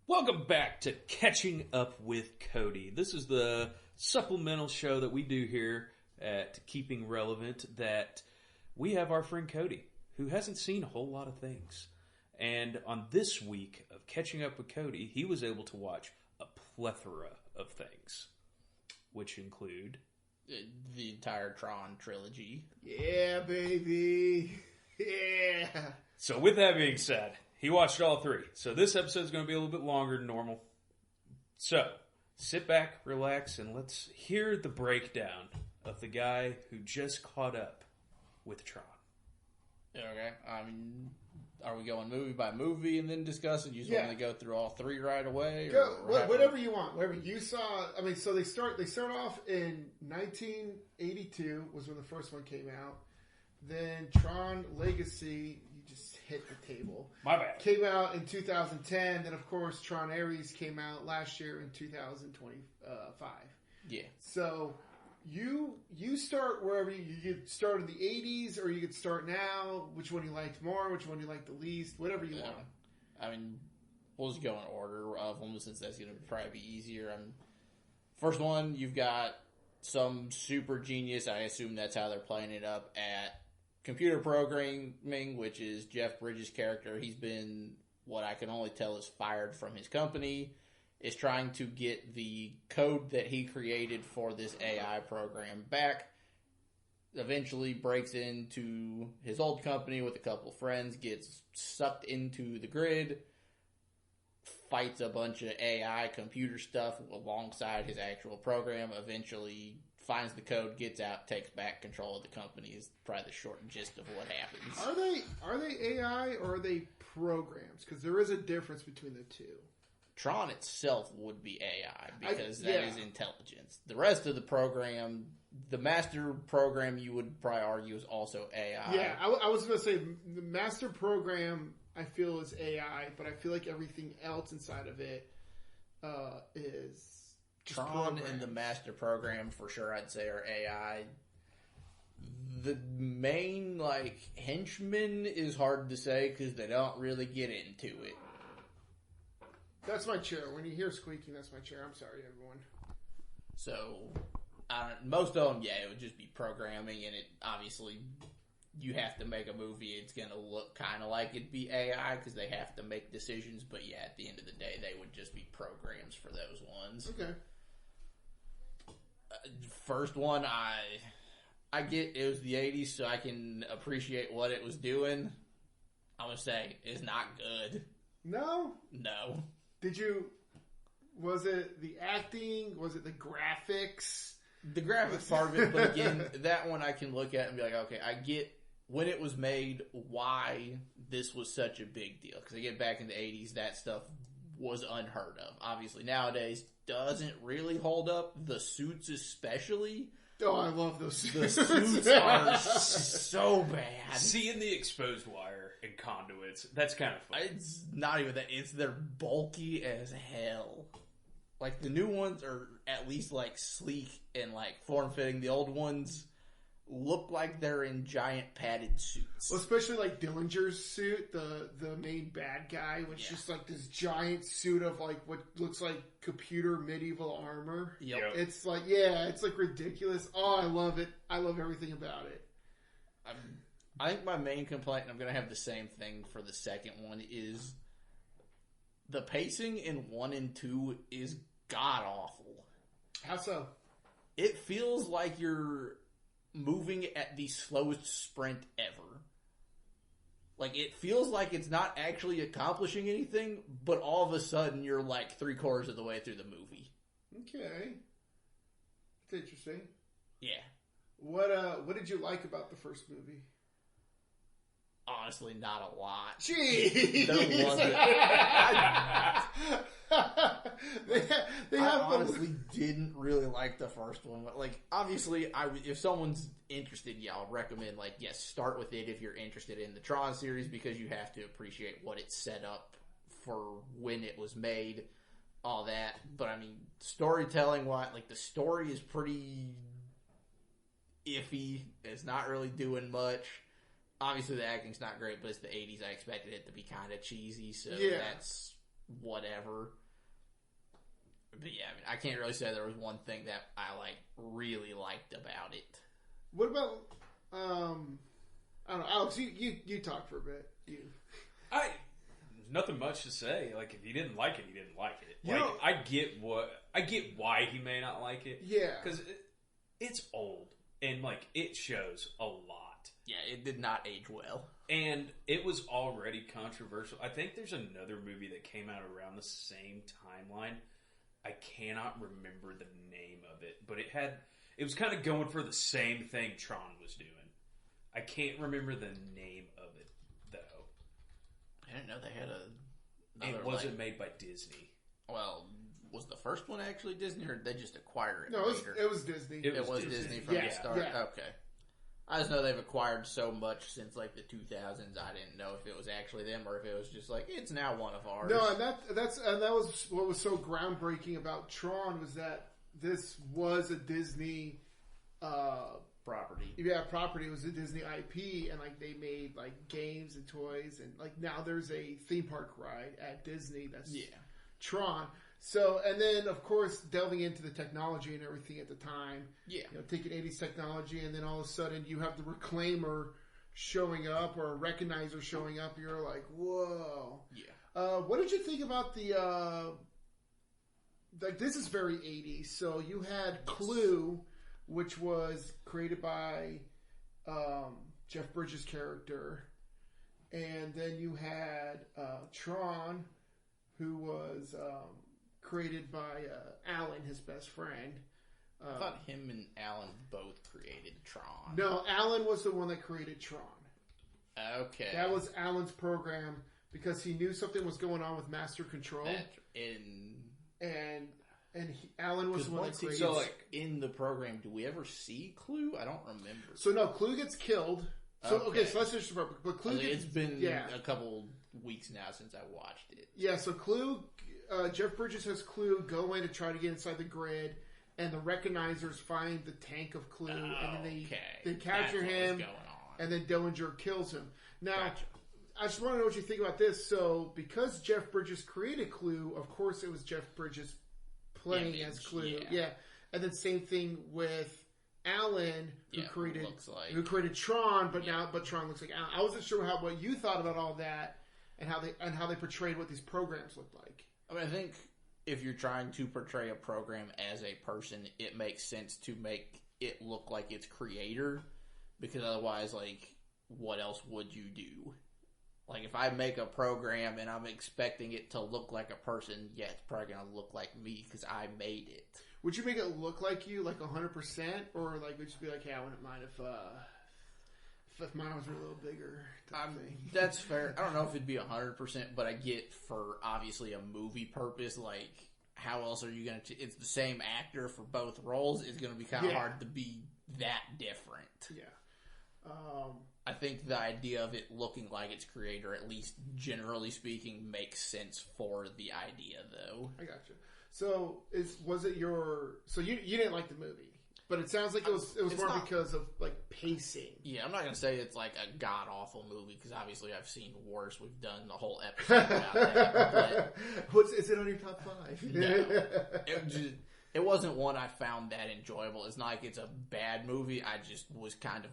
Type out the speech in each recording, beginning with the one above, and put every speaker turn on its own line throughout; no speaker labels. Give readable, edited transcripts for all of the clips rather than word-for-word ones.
Welcome back to Catching Up with Cody. This is the supplemental show that we do here at Keeping Relevant, that we have our friend Cody, who hasn't seen a whole lot of things. And on this week of Catching Up with Cody, he was able to watch a plethora of things, which include
the entire Tron trilogy.
Yeah, baby. Yeah.
So with that being said, he watched all three. So this episode is going to be a little bit longer than normal. So sit back, relax, and let's hear the breakdown of the guy who just caught up with Tron.
Okay. Are we going movie by movie and then discussing? You just want to go through all three right away?
Whatever you want. Whatever you saw. I mean, so they start off in 1982 was when the first one came out. Then Tron Legacy, you just hit the table.
My bad.
Came out in 2010. Then, of course, Tron Ares came out last year in 2025.
Yeah.
So you start wherever you could start in the 80s, or you could start now. Which one you liked more? Which one you liked the least? Whatever you want.
I mean, we'll just go in order of them since that's going to probably be easier. First one, you've got some super genius. I assume that's how they're playing it up at computer programming, which is Jeff Bridges' character. He's been, what I can only tell, is fired from his company, is trying to get the code that he created for this AI program back. Eventually breaks into his old company with a couple of friends, gets sucked into the grid, fights a bunch of AI computer stuff alongside his actual program, eventually finds the code, gets out, takes back control of the company, is probably the short gist of what happens.
Are they AI or are they programs? Because there is a difference between the two.
Tron itself would be AI because that is intelligence. The rest of the program, the master program, you would probably argue is also AI.
Yeah, I was going to say the master program I feel is AI, but I feel like everything else inside of it is
Tron
programs.
and the master program for sure I'd say are AI. The main henchman is hard to say because they don't really get into it.
That's my chair. When you hear squeaking, that's my chair. I'm sorry, everyone.
So, most of them, it would just be programming, and it obviously, you have to make a movie. It's going to look kind of like it'd be AI because they have to make decisions, but at the end of the day, they would just be programs for those ones.
Okay.
First one, I get it was the 80s, so I can appreciate what it was doing. I'm going to say, it's not good.
No?
No.
Was it the acting? Was it the graphics?
The graphics part of it, but again, that one I can look at and be like, okay, I get when it was made, why this was such a big deal. Because again, back in the 80s, that stuff was unheard of. Obviously, nowadays, doesn't really hold up. The suits especially.
Oh, I love those suits.
The suits are so bad.
Seeing the exposed wire and conduits, that's kind of fun.
It's not even that. They're bulky as hell. Like, the new ones are at least, sleek and, form-fitting. The old ones look like they're in giant padded suits.
Well, especially, Dillinger's suit, the main bad guy, which is just, this giant suit of, what looks like computer medieval armor.
Yep.
It's it's, ridiculous. Oh, I love it. I love everything about it.
I think my main complaint, and I'm going to have the same thing for the second one, is the pacing in 1 and 2 is god-awful.
How so?
It feels like you're moving at the slowest sprint ever. It feels like it's not actually accomplishing anything, but all of a sudden you're 3/4 of the way through the movie.
Okay. That's interesting.
Yeah.
What did you like about the first movie?
Honestly, not a lot.
Jeez!
There wasn't. I honestly didn't really like the first one. But obviously, if someone's interested, I'll recommend, start with it if you're interested in the Tron series because you have to appreciate what it set up for when it was made, all that. But, storytelling-wise, the story is pretty iffy. It's not really doing much. Obviously, the acting's not great, but it's the 80s. I expected it to be kind of cheesy, so that's whatever. But yeah, I mean, I can't really say there was one thing that I really liked about it.
What about I don't know, Alex? You talk for a bit.
There's nothing much to say. Like, if he didn't like it, he didn't like it.
You
Like,
know,
I get why he may not like it.
Yeah,
because it's old and like it shows a lot.
Yeah, it did not age well.
And it was already controversial. I think there's another movie that came out around the same timeline. I cannot remember the name of it, but it was kind of going for the same thing Tron was doing. I can't remember the name of it, though.
I didn't know they had
It wasn't made by Disney.
Well, was the first one actually Disney, or did they just acquire it
no,
later?
it was Disney.
It was Disney from the start?
Yeah.
Okay. I just know they've acquired so much since like the 2000s. I didn't know if it was actually them or if it was just like, it's now one of ours.
No, and that was what was so groundbreaking about Tron, was that this was a Disney
property.
Yeah, property. It was a Disney IP, and like they made like games and toys, and like now there's a theme park ride at Disney that's Tron. So, and then of course delving into the technology and everything at the time.
Yeah,
taking 80s technology, and then all of a sudden you have the Reclaimer showing up or a Recognizer showing up. You're like, whoa.
Yeah.
What did you think about the? Like, this is very 80s. So you had Clue, which was created by Jeff Bridges' character, and then you had Tron, who was created by Alan, his best friend.
I thought him and Alan both created Tron.
No, Alan was the one that created Tron.
Okay.
That was Alan's program because he knew something was going on with Master Control. Alan was the one that created.
So, like, in the program, do we ever see Clue? I don't remember.
So no, Clue gets killed. So so let's just remember. But Clue
it's been a couple weeks now since I watched it.
Yeah, so Clue, Jeff Bridges has Clue go in to try to get inside the grid, and the Recognizers find the tank of Clue, and then they capture him, and then Dillinger kills him. Now, I just want to know what you think about this. So, because Jeff Bridges created Clue, of course it was Jeff Bridges playing as Clue. Yeah. And then same thing with Alan, who created Tron, but Tron looks like Alan. I wasn't sure what you thought about all that and how they portrayed what these programs looked like.
I mean, I think if you're trying to portray a program as a person, it makes sense to make it look like its creator, because otherwise, like, what else would you do? Like, if I make a program and I'm expecting it to look like a person, yeah, it's probably going to look like me because I made it.
Would you make it look like you, like 100%? Or, like, would you be like, yeah, I wouldn't mind if mine was a little bigger?
That's fair. I don't know if it'd be 100%, but I get for, obviously, a movie purpose, like, how else are you going to... It's the same actor for both roles. It's going to be kind of hard to be that different.
Yeah.
I think the idea of it looking like its creator, at least generally speaking, makes sense for the idea, though.
I gotcha. So, was it your... So, you didn't like the movie, but it sounds like it was more because of, like, pacing.
Yeah, I'm not going to say it's, like, a god-awful movie, because obviously I've seen worse. We've done the whole episode about that. But
is it on your top 5?
No. It wasn't one I found that enjoyable. It's not like it's a bad movie. I just was kind of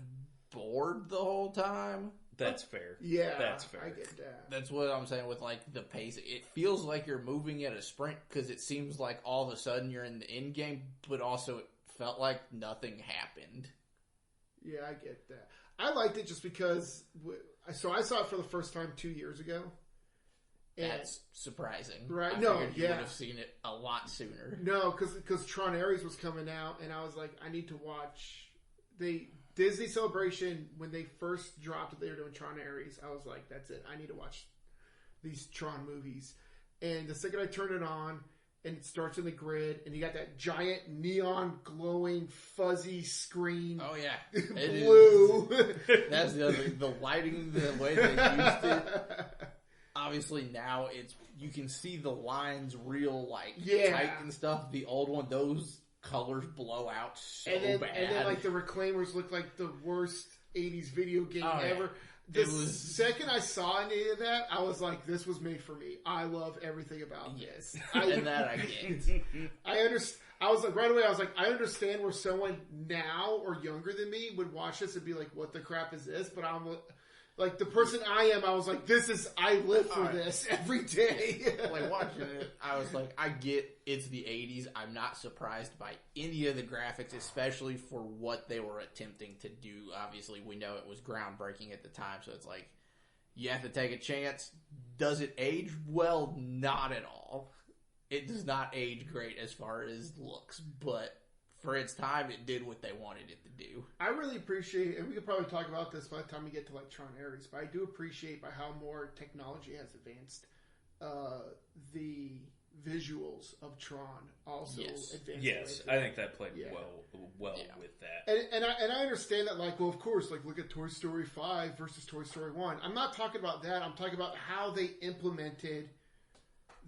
bored the whole time.
That's fair.
Yeah,
that's fair.
I get that.
That's what I'm saying with, like, the pace. It feels like you're moving at a sprint because it seems like all of a sudden you're in the end game, but also it felt like nothing happened.
Yeah, I get that. I liked it just because... So I saw it for the first time 2 years ago.
That's surprising.
Right?
I figured you would have seen it a lot sooner.
No, because Tron Ares was coming out, and I was like, I need to watch... Disney Celebration, when they first dropped it, they were doing Tron Ares. I was like, that's it. I need to watch these Tron movies. And the second I turned it on, and it starts in the grid, and you got that giant neon glowing fuzzy screen.
Oh yeah,
blue.
That's the other thing. The lighting, the way they used it. Obviously now you can see the lines real tight and stuff. The old one, those colors blow out so bad.
And then like the Reclaimers look like the worst 80s video game ever. second I saw any of that, I was like, this was made for me. I love everything about this.
And that I get.
I understand. I was like, right away, I was like, I understand where someone now or younger than me would watch this and be like, what the crap is this? But I'm like, the person I am, I was like, I live for this every day.
Like, watching it, I was like, I get it's the 80s. I'm not surprised by any of the graphics, especially for what they were attempting to do. Obviously, we know it was groundbreaking at the time, so it's like, you have to take a chance. Does it age well? Not at all. It does not age great as far as looks, but for its time, it did what they wanted it to do.
I really appreciate, and we could probably talk about this by the time we get to like Tron Ares, but I do appreciate by how more technology has advanced, the visuals of Tron also advanced.
Yes, I think that played well with that.
And I understand that, like, well, of course, like, look at Toy Story 5 versus Toy Story 1. I'm not talking about that. I'm talking about how they implemented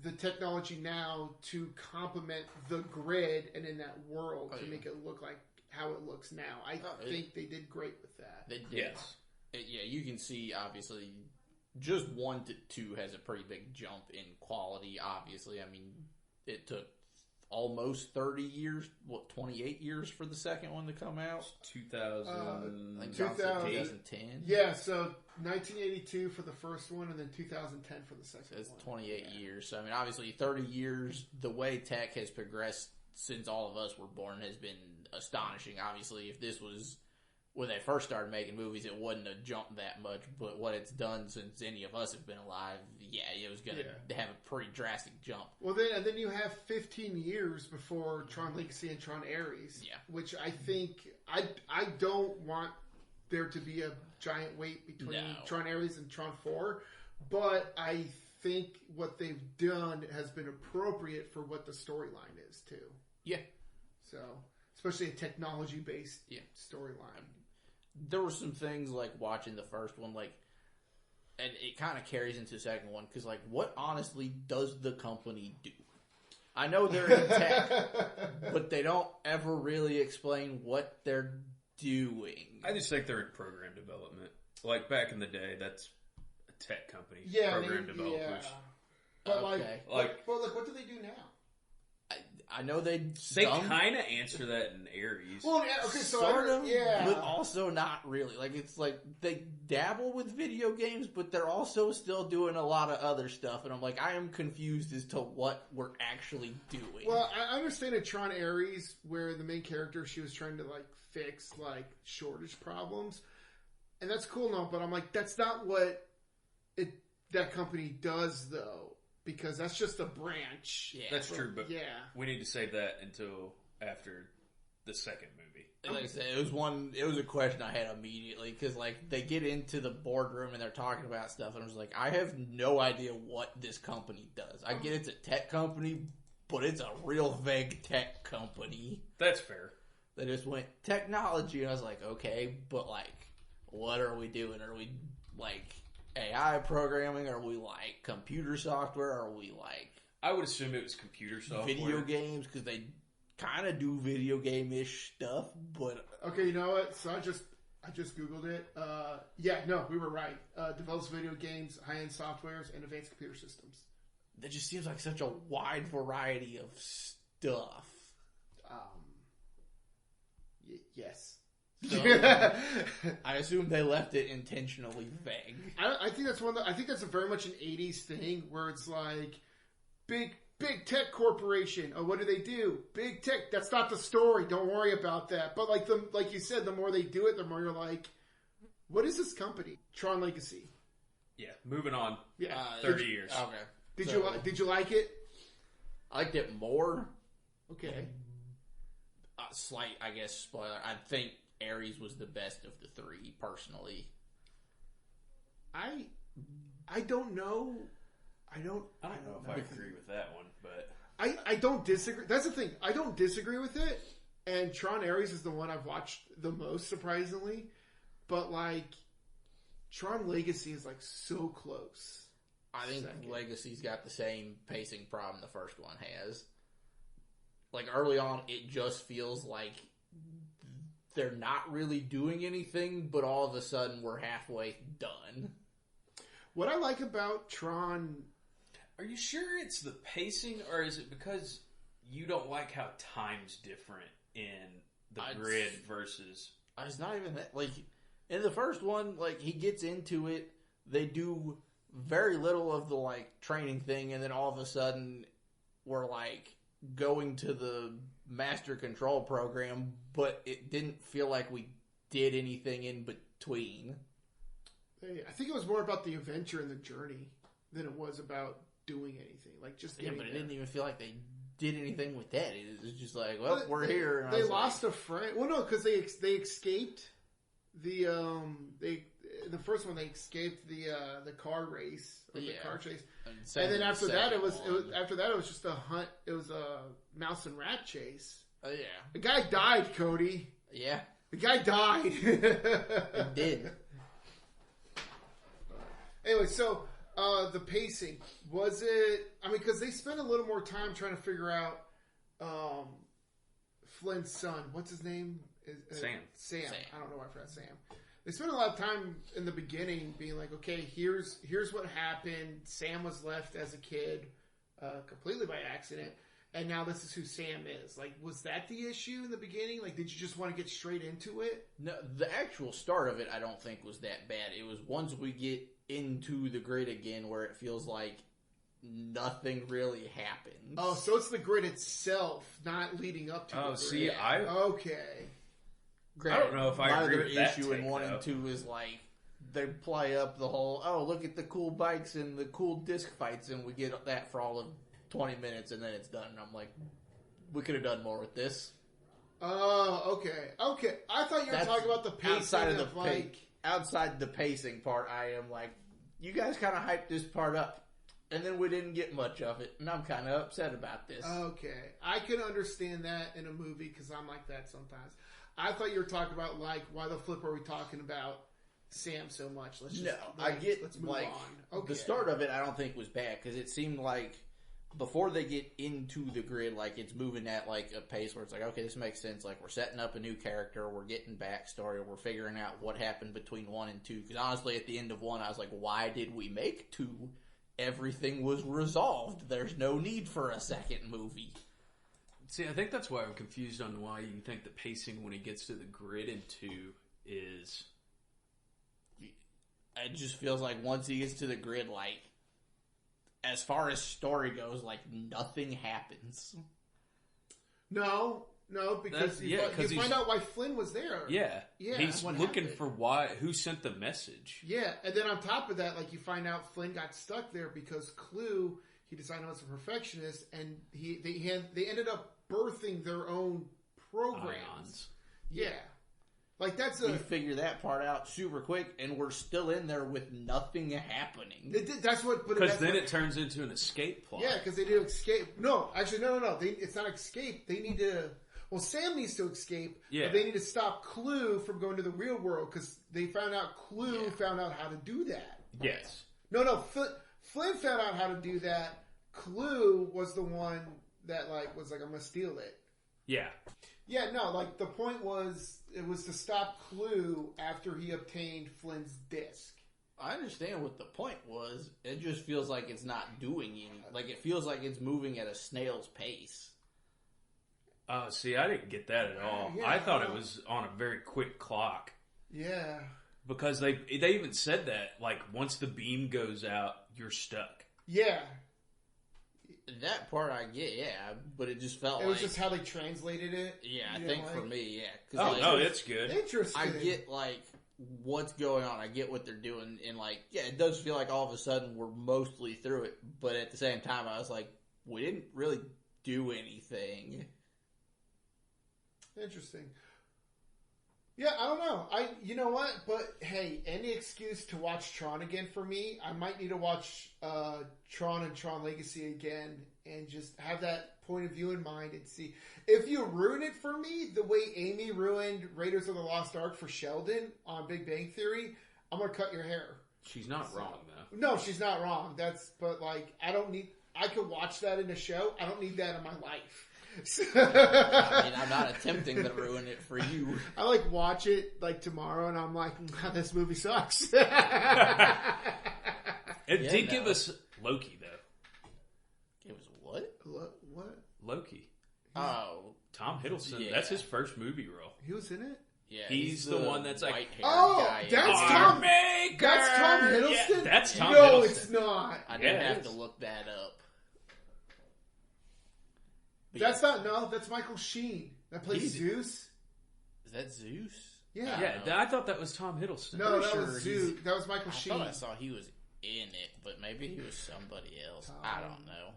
the technology now to complement the grid and in that world to make it look like how it looks now. I think they did great with that.
They did. Yes. You can see, obviously, just 1 to 2 has a pretty big jump in quality, obviously. I mean, it took almost 30 years, 28 years for the second one to come out?
2010.
Yeah, so 1982 for the first one, and then 2010 for the second one.
It's 28 years. So, I mean, obviously, 30 years, the way tech has progressed since all of us were born has been astonishing. Obviously, if this was when they first started making movies, it wouldn't have jumped that much. But what it's done since any of us have been alive, it was going to have a pretty drastic jump.
Well, then you have 15 years before Tron Legacy and Tron Ares, which I think I don't want there to be a giant wait between Tron Ares and Tron 4, but I think what they've done has been appropriate for what the storyline is too.
Yeah.
So, especially a technology-based storyline.
There were some things like watching the first one, like, and it kind of carries into the second one, because, like, what honestly does the company do? I know they're in tech, but they don't ever really explain what they're doing.
I just think they're in program development. Like, back in the day, that's a tech company. Program developers.
Yeah. But, what do they do now?
I know they
kind of answer that in Ares.
Well, okay, so
sort of, but also not really. Like, it's like they dabble with video games, but they're also still doing a lot of other stuff. And I'm like, I am confused as to what we're actually doing.
Well, I understand in Tron Ares, where the main character, she was trying to like fix like shortage problems, and that's cool now. But I'm like, that's not what that company does, though. Because that's just a branch.
Yeah, that's true, but we need to save that until after the second movie.
Like I said, it was a question I had immediately, because like they get into the boardroom and they're talking about stuff, and I was like, I have no idea what this company does. I get it's a tech company, but it's a real vague tech company.
That's fair.
They just went technology, and I was like, okay, but like, what are we doing? Are we like AI programming? Are we like computer software? Are we like...
I would assume it was computer software.
Video games, because they kind of do video game-ish stuff, but...
Okay, you know what? So I just Googled it. We were right. Develops video games, high-end softwares, and advanced computer systems.
That just seems like such a wide variety of stuff.
Yes.
So, I assume they left it intentionally vague.
I think that's I think that's a very much an 80s thing where it's like big tech corporation. Oh, what do? Big tech. That's not the story. Don't worry about that. But like you said, the more they do it, the more you're like, what is this company? Tron Legacy.
Yeah. Moving on.
Yeah.
30 years.
Okay. Did you like it?
I liked it more.
Okay.
Slight, I guess, spoiler. I think Ares was the best of the three, personally.
I don't know. I don't
know if I agree with that one, but
I don't disagree. That's the thing. I don't disagree with it. And Tron Ares is the one I've watched the most, surprisingly. But like, Tron Legacy is like so close.
I think Legacy's got the same pacing problem the first one has. Like, early on, it just feels like they're not really doing anything, but all of a sudden we're halfway done.
What I like about Tron...
Are you sure it's the pacing, or is it because you don't like how time's different in the grid versus...
It's not even that. Like, in the first one, like, he gets into it, they do very little of the, like, training thing, and then all of a sudden we're, like, going to the master control program, but it didn't feel like we did anything in between.
I think it was more about the adventure and the journey than it was about doing anything. Like, just
Yeah,
getting
but it
there.
didn't even feel like they did anything with that. It was just like, well, we're here. And
They lost a friend. Well, no, because they escaped the first one. They escaped the car race or the car chase, and then after that it was just a hunt. It was a mouse and rat chase.
Oh yeah,
The guy died, Cody.
yeah,
The guy died.
he did.
Anyway, so the pacing, was it... I mean, because they spent a little more time trying to figure out Flynn's son. What's his name? Sam. I don't know why I forgot Sam. They spent a lot of time in the beginning being like, okay, here's what happened. Sam was left as a kid completely by accident, and now this is who Sam is. Like, was that the issue in the beginning? Like, did you just want to get straight into it?
No, the actual start of it I don't think was that bad. It was once we get into the grid again where it feels like nothing really happens.
Oh, so it's the grid itself, not leading up to the grid.
See,
Okay.
I don't know if I agree with that
issue in
take,
1
though.
and 2 is like they play up the whole, oh, look at the cool bikes and the cool disc fights, and we get that for all of 20 minutes and then it's done. And I'm like, we could have done more with this.
Oh, okay. I thought you were talking about the pacing
outside the pacing part. I am like, you guys kind of hyped this part up, and then we didn't get much of it, and I'm kind of upset about this.
Okay. I can understand that in a movie because I'm like that sometimes. I thought you were talking about, like, why the flip are we talking about Sam so much? Let's move on. Okay.
The start of it I don't think was bad because it seemed like before they get into the grid, like, it's moving at, like, a pace where it's like, okay, this makes sense. Like, we're setting up a new character, we're getting backstory, we're figuring out what happened between 1 and 2. Because honestly, at the end of 1, I was like, why did we make 2? Everything was resolved. There's no need for a second movie.
See, I think that's why I'm confused on why you think the pacing when he gets to the grid in 2 is...
It just feels like once he gets to the grid, like, as far as story goes, like, nothing happens.
No, because you find out why Flynn was there.
Yeah. He's looking for who sent the message.
Yeah, and then on top of that, like, you find out Flynn got stuck there because Clue, he decided he was a perfectionist, and they ended up birthing their own programs.
Ions.
Yeah. Like,
We figure that part out super quick, and we're still in there with nothing happening.
Because then it turns into an escape plot.
Yeah, because they do escape. No, actually, no. It's not escape. They need to... Well, Sam needs to escape, but they need to stop Clue from going to the real world, because they found out Clue found out how to do that.
Yes.
No, Flynn found out how to do that. Clue was the one that, like, was like, I'm going to steal it.
Yeah.
Yeah, no, like, the point was, it was to stop Clue after he obtained Flynn's disc.
I understand what the point was. It just feels like it's not doing anything. Like, it feels like it's moving at a snail's pace.
See, I didn't get that at all. I thought it was on a very quick clock.
Yeah.
Because they even said that, like, once the beam goes out, you're stuck.
Yeah.
That part I get, yeah, but it just felt like...
It was just how they translated it?
Yeah, I think for me, yeah.
Oh, it's good.
Interesting.
I get, like, what's going on. I get what they're doing, and, like, yeah, it does feel like all of a sudden we're mostly through it, but at the same time, I was like, we didn't really do anything.
Interesting. Yeah, I don't know. You know what? But hey, any excuse to watch Tron again for me. I might need to watch Tron and Tron Legacy again and just have that point of view in mind and see. If you ruin it for me the way Amy ruined Raiders of the Lost Ark for Sheldon on Big Bang Theory, I'm gonna cut your hair.
She's not wrong though.
No, she's not wrong. But like, I could watch that in a show. I don't need that in my life.
I mean, I'm not attempting to ruin it for you.
I like watch it like tomorrow, and I'm like, this movie sucks.
It did give us Loki though.
It was what?
What?
Loki.
Oh,
Tom Hiddleston.
Yeah.
That's his first movie role.
He was in it.
yeah.
He's the one that's like,
white-haired
oh,
guy.
that's
Yeah.
Tom-
Maker!
That's Tom Hiddleston.
Yeah, that's Tom
no,
Hiddleston.
it's not.
I didn't
Yeah,
have
it
to
is.
look that up. But
That's not. No, that's Michael Sheen that plays
He's-
Zeus.
Is that Zeus?
Yeah.
Yeah, I thought that was Tom Hiddleston.
No,
Pretty
that was
sure
Zeus. That was Michael
I
Sheen.
thought I saw he was in it, but maybe he was somebody else. I don't know.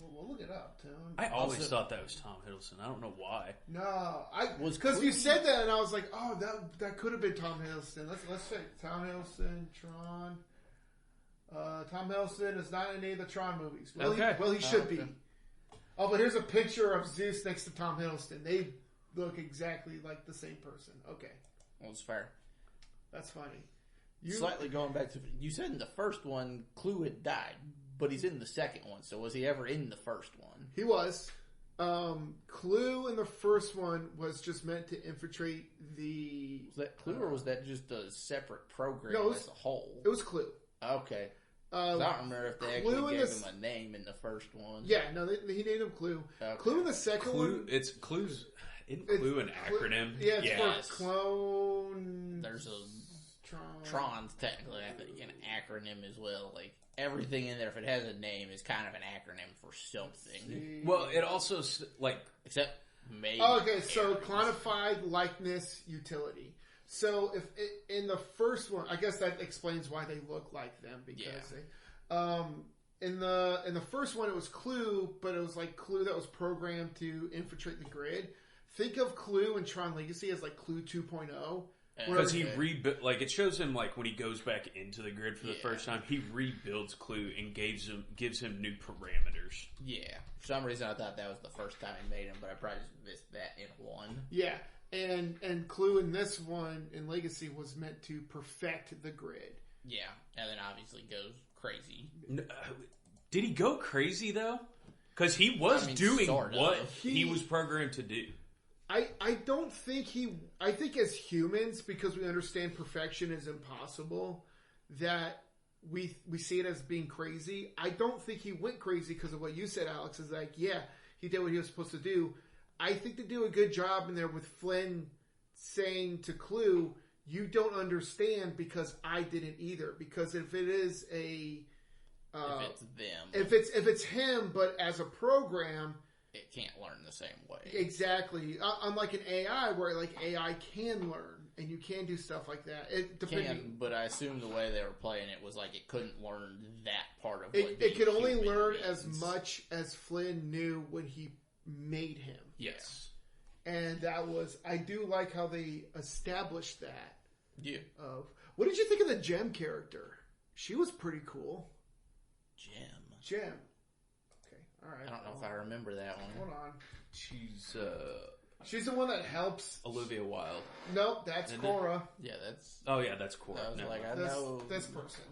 We'll look it up, Tim.
I always
Also-
thought that was Tom Hiddleston. I don't know why.
No,
Was
because you
Cody-
said that, and I was like, oh, that could have been Tom Hiddleston. Let's check. Tom Hiddleston, Tron. Tom Hiddleston is not in any of the Tron movies. Well,
Okay.
he should
okay.
be. Oh, but here's a picture of Zeus next to Tom Hiddleston. They look exactly like the same person. Okay,
Well, it's fair.
that's funny.
Slightly going back to you said in the first one, Clue had died, but he's in the second one. So was he ever in the first one?
He was. Clue in the first one was just meant to infiltrate the.
Was that Clue, or was that just a separate program
No, it was-
as a whole?
It was Clue.
Okay. 'Cause I don't remember if they
Clue
actually
in
gave
this-
him a name in the first one.
Yeah, no, he named him Clue.
Okay.
Clue in the second
Clue.
one.
It's Clue's. Isn't
It's
Clue an
Clue-
acronym?
Yeah, it's
Yes.
for clone.
There's a
Tron.
Tron's technically I think an acronym as well. Like everything in there, if it has a name, is kind of an acronym for something.
Well, it also like
Except maybe.
Okay, so
Ares.
quantified likeness utility. So if in the first one, I guess that explains why they look like them because
Yeah.
they, in the first one it was Clue, but it was like Clue that was programmed to infiltrate the grid. Think of Clue in Tron Legacy as like Clue 2.0.
because he
Okay.
rebuilt. Like it shows him like when he goes back into the grid for the
Yeah.
first time, he rebuilds Clue and gives him new parameters.
Yeah. For some reason, I thought that was the first time he made him, but I probably just missed that in one.
Yeah, and Clue in this one in Legacy was meant to perfect the grid.
Yeah, and then obviously goes crazy.
Did he go crazy though? Because he was doing
sort of.
what he was programmed to do.
I don't think I think as humans, because we understand perfection is impossible, that we see it as being crazy. I don't think he went crazy because of what you said, Alex, is like, yeah, he did what he was supposed to do. I think they do a good job in there with Flynn saying to Clue, you don't understand because I didn't either. Because if it is
If it's them,
if it's him, but as a program,
it can't learn the same way.
exactly. Unlike an AI, where like AI can learn and you can do stuff like that. It
Can, but I assume the way they were playing it was like it couldn't learn that part of what
it could only
human
learn
means.
as much as Flynn knew when he made him.
Yes.
And that was, I do like how they established that.
Yeah.
What did you think of the Gem character? She was pretty cool. Gem. Okay, all right.
I don't know if I remember that one.
Hold on.
She's
the one that helps.
Olivia Wilde.
Nope, that's
Isn't
Cora.
Yeah, that's.
Oh yeah, that's Cora.
I was
Never
like,
mind.
I
This,
know
this person.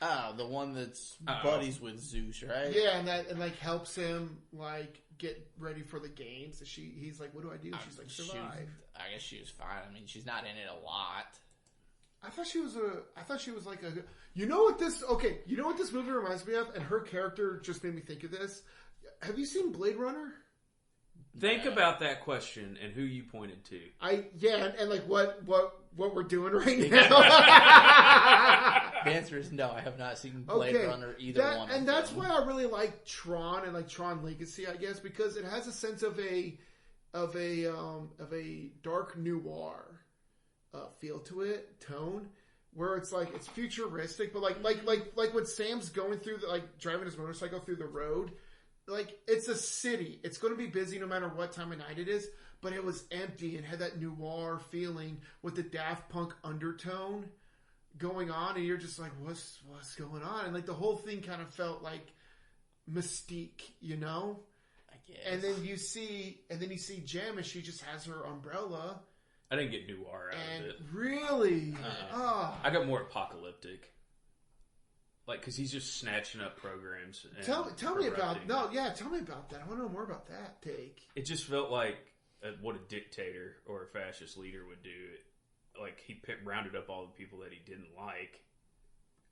Oh, the one that's buddies with Zeus, right?
Yeah, and like helps him like get ready for the games. He's like, what do I do? She's like, survive.
I guess she was fine. I mean, she's not in it a lot.
I thought she was like a. You know what this movie reminds me of, and her character just made me think of this. Have you seen Blade Runner?
Think about that question and who you pointed to.
And like what we're doing right now.
The answer is no. I have not seen Blade Runner either one.
And that's why I really like Tron and like Tron Legacy, I guess, because it has a sense of a dark noir feel to it, tone, where it's like it's futuristic, but like when Sam's going through driving his motorcycle through the road, like it's a city. It's going to be busy no matter what time of night it is, but it was empty and had that noir feeling with the Daft Punk undertone going on, and you're just like, what's going on? And like the whole thing kind of felt like Mystique, you know?
I guess.
And then you see Gem, and she just has her umbrella.
I didn't get noir out
And
of it.
really,
I got more apocalyptic. Like, because he's just snatching up programs. And
Tell me about
corrupting.
tell me about that. I want to know more about that take.
It just felt like what a dictator or a fascist leader would do. Like, he rounded up all the people that he didn't like,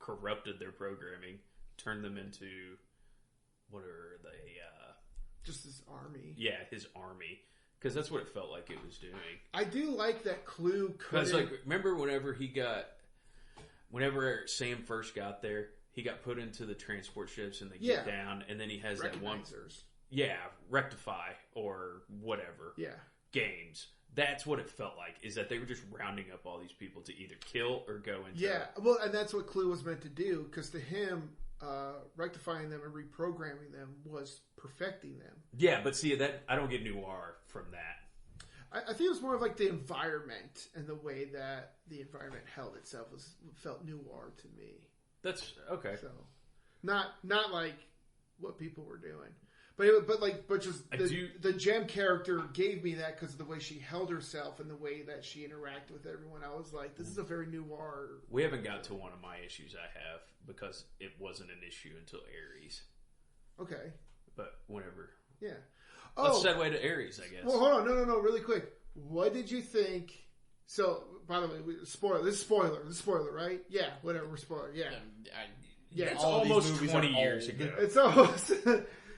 corrupted their programming, turned them into, what are they?
Just his army.
Yeah, his army. Because that's what it felt like it was doing.
I do like that Clue
Because, like, remember whenever Sam first got there, he got put into the transport ships and they get down, and then he has that one... rectify or whatever.
Yeah.
Games. That's what it felt like, is that they were just rounding up all these people to either kill or go into...
Yeah, well, and that's what Clue was meant to do, because to him, rectifying them and reprogramming them was perfecting them.
Yeah, but see, that I don't get noir from that.
I think it was more of like the environment and the way that the environment held itself felt noir to me.
That's okay.
So, not like what people were doing, but just the Gem character gave me that because of the way she held herself and the way that she interacted with everyone. I was like, this is a very noir.
We haven't got to one of my issues I have because it wasn't an issue until Ares.
Okay,
but whenever,
yeah.
Let's segue to Ares, I guess.
Well, hold on. No, really quick. What did you think? So, by the way, spoiler. This is spoiler, right? Yeah, whatever. We're spoiler. Yeah.
It's almost 20 years ago.
It's almost...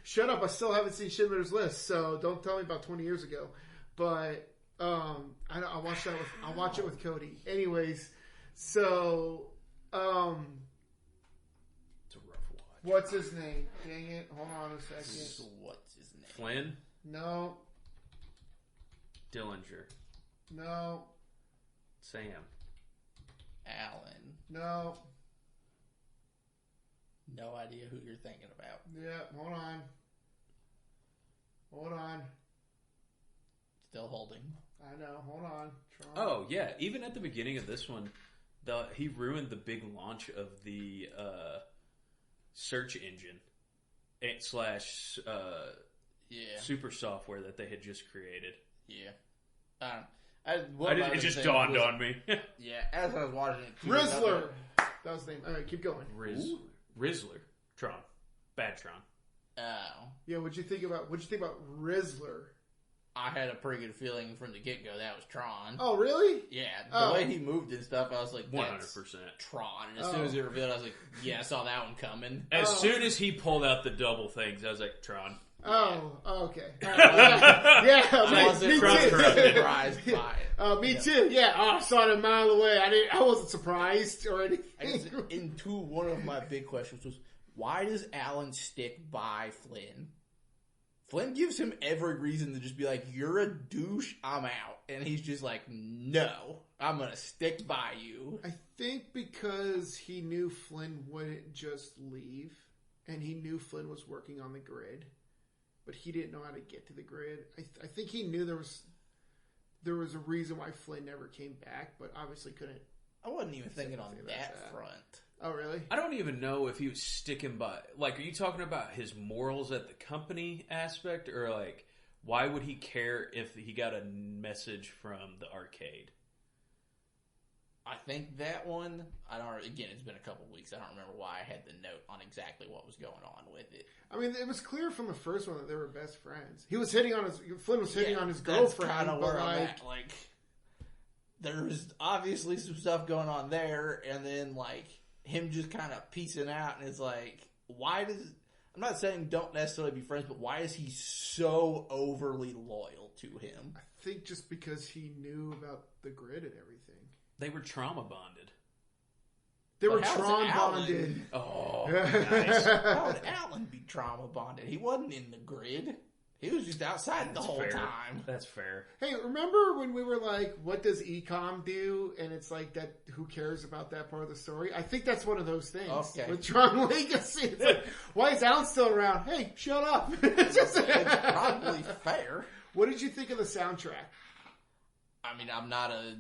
Shut up. I still haven't seen Schindler's List, so don't tell me about 20 years ago. But, I'll watch it with Cody. Anyways, so,
it's a rough watch.
What's his name? Dang it. Hold on a second.
What's his name?
Flynn?
No.
Dillinger.
No.
Sam.
Alan.
No.
No idea who you're thinking about.
Yeah, hold on.
Still holding.
I know, hold on. Tron.
Oh, yeah. Even at the beginning of this one, he ruined the big launch of the search engine / super software that they had just created.
Yeah.
It just dawned on me.
Yeah, as I was watching it.
Rizzler! That was the name. Alright, keep going.
Rizzler. Tron. Bad Tron.
Oh.
Yeah, what'd you think about Rizzler?
I had a pretty good feeling from the get-go that was Tron.
Oh, really?
Yeah, the way he moved and stuff, I was like,
100%.
Tron. And as soon as it revealed, I was like, yeah, I saw that one coming.
As soon as he pulled out the double things, I was like, Tron.
Oh, okay. Yeah,
I wasn't surprised by it.
Me too. Yeah, I saw it a mile away. I wasn't surprised or anything.
One of my big questions was, why does Alan stick by Flynn? Flynn gives him every reason to just be like, you're a douche, I'm out. And he's just like, no, I'm going to stick by you.
I think because he knew Flynn wouldn't just leave, and he knew Flynn was working on the grid, but he didn't know how to get to the grid. I think he knew there was a reason why Flynn never came back, but obviously couldn't.
I wasn't even thinking on that front.
Oh, really?
I don't even know if he was sticking by... Like, are you talking about his morals at the company aspect? Or, like, why would he care if he got a message from the arcade?
I think that one... Again, it's been a couple weeks. I don't remember why I had the note on exactly what was going on with it.
I mean, it was clear from the first one that they were best friends. Flynn was hitting on his girlfriend.
That's kind of where I'm at. Like, there's obviously some stuff going on there, and then, like... him just kind of piecing out, and it's like, I'm not saying don't necessarily be friends, but why is he so overly loyal to him?
I think just because he knew about the grid and everything.
They were trauma bonded.
They were Tron bonded.
Oh, nice.
How would Alan be trauma bonded? He wasn't in the grid. He was just outside the whole time.
That's fair.
Hey, remember when we were like, what does Ecom do? And it's like, that. Who cares about that part of the story? I think that's one of those things.
Okay.
With Tron Legacy. It's like, why is Alan still around? Hey, shut up.
It's probably fair.
What did you think of the soundtrack?
I mean, I'm not a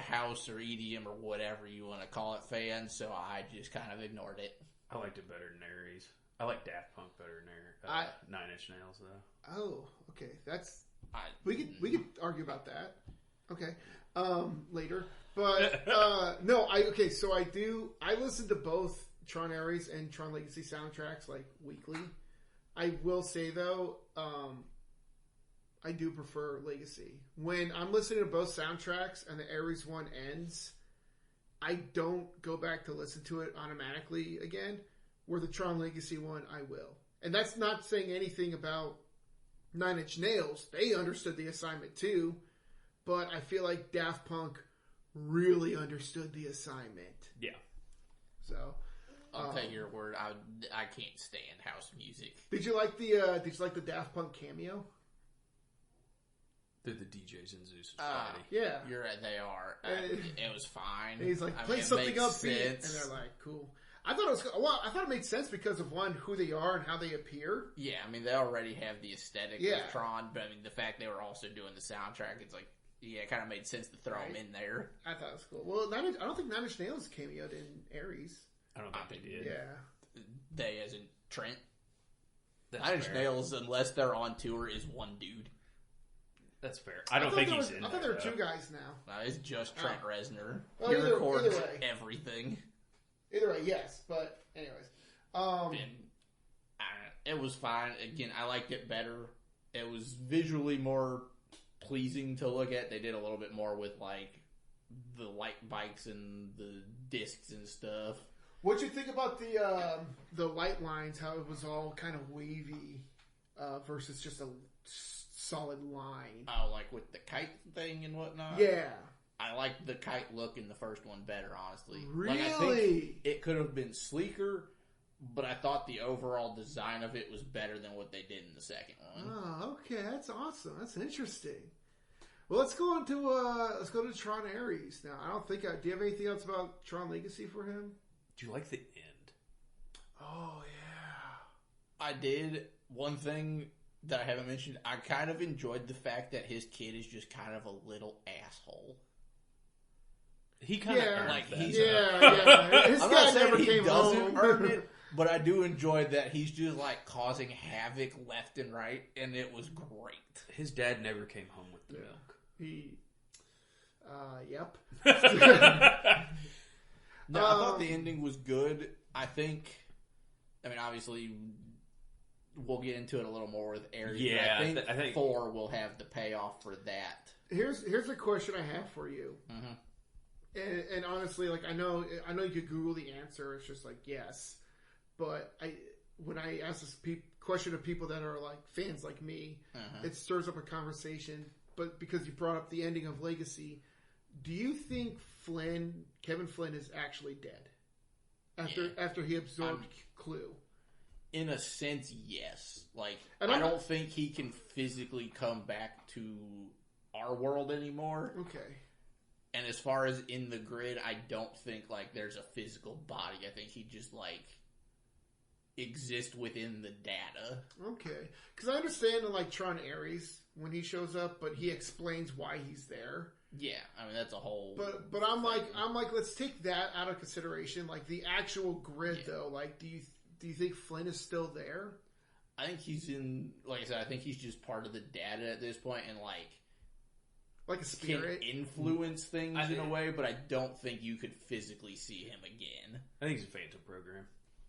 house or EDM or whatever you want to call it fan, so I just kind of ignored it.
I liked it better than Ares. I like Daft Punk better than Nine Inch Nails, though.
Oh, okay. We could argue about that. Okay, later. But no, so I listened to both Tron Ares and Tron Legacy soundtracks like weekly. I will say though, I do prefer Legacy. When I'm listening to both soundtracks and the Ares one ends, I don't go back to listen to it automatically again. Where the Tron Legacy one, I will. And that's not saying anything about Nine Inch Nails. They understood the assignment too, but I feel like Daft Punk really understood the assignment.
Yeah.
So
I'll take your word. I can't stand house music.
Did you like the Daft Punk cameo?
They're the DJs in Zeus
Ah,
Society.
Yeah.
You're right, they are. It was fine.
And he's like,
I
play
mean, it
something
makes
upbeat,
sense.
and they're like, cool. I thought it made sense because of one, who they are and how they appear.
Yeah, I mean, they already have the aesthetic
Yeah.
of Tron, but I mean, the fact they were also doing the soundtrack, it's like, yeah, it kind of made sense to throw them in there.
I thought it was cool. Well, I don't think Nine Inch Nails cameoed in Ares.
I don't think they did.
Yeah.
They, as in Trent.
That's
Nine Inch
fair.
Nails, unless they're on tour, is one dude.
That's fair. I don't think he's in
I thought there were
though.
two guys now.
It's just Trent Reznor.
Well,
He
either
records
way.
everything.
Either way, yes. But anyways.
And it was fine. Again, I liked it better. It was visually more pleasing to look at. They did a little bit more with like the light bikes and the discs and stuff.
What'd you think about the light lines? How it was all kind of wavy versus just a solid line.
Oh, like with the kite thing and whatnot.
Yeah.
I liked the kite look in the first one better, honestly.
Really?
Like, I think it could have been sleeker, but I thought the overall design of it was better than what they did in the second one.
Oh, okay, that's awesome. That's interesting. Well, let's go to Tron Ares now. I don't think. Do you have anything else about Tron Legacy for him?
Do you like the end?
Oh yeah.
I did. One thing that I haven't mentioned, I kind of enjoyed the fact that his kid is just kind of a little asshole.
He kind of earned
like
that.
Yeah. His
I'm
guy
not saying
never
he
came
doesn't
home.
earn it, but I do enjoy that he's just like causing havoc left and right, and it was great.
His dad never came home with the milk.
Yep.
No, I thought the ending was good. I mean, obviously, we'll get into it a little more with Ares.
Yeah,
but I think 4 will have the payoff for that.
Here's a question I have for you.
Mm-hmm.
And honestly, like I know you could Google the answer. It's just like yes, but when I ask this question of people that are like fans like me, it stirs up a conversation. But because you brought up the ending of Legacy, do you think Kevin Flynn is actually dead after he absorbed Clue?
In a sense, yes. Like,
And
I don't think he can physically come back to our world anymore.
Okay.
And as far as in the grid, I don't think, like, there's a physical body. I think he just, like, exists within the data.
Okay. Because I understand in, like, Tron Ares, when he shows up, but he explains why he's there.
Yeah, I mean, that's a whole...
But I'm like, let's take that out of consideration. Like, the actual grid, though, like, do you think Flynn is still there?
I think he's in... Like I said, I think he's just part of the data at this point, and, like
a spirit?
Can influence things in a way, but I don't think you could physically see him again.
I think he's a phantom program.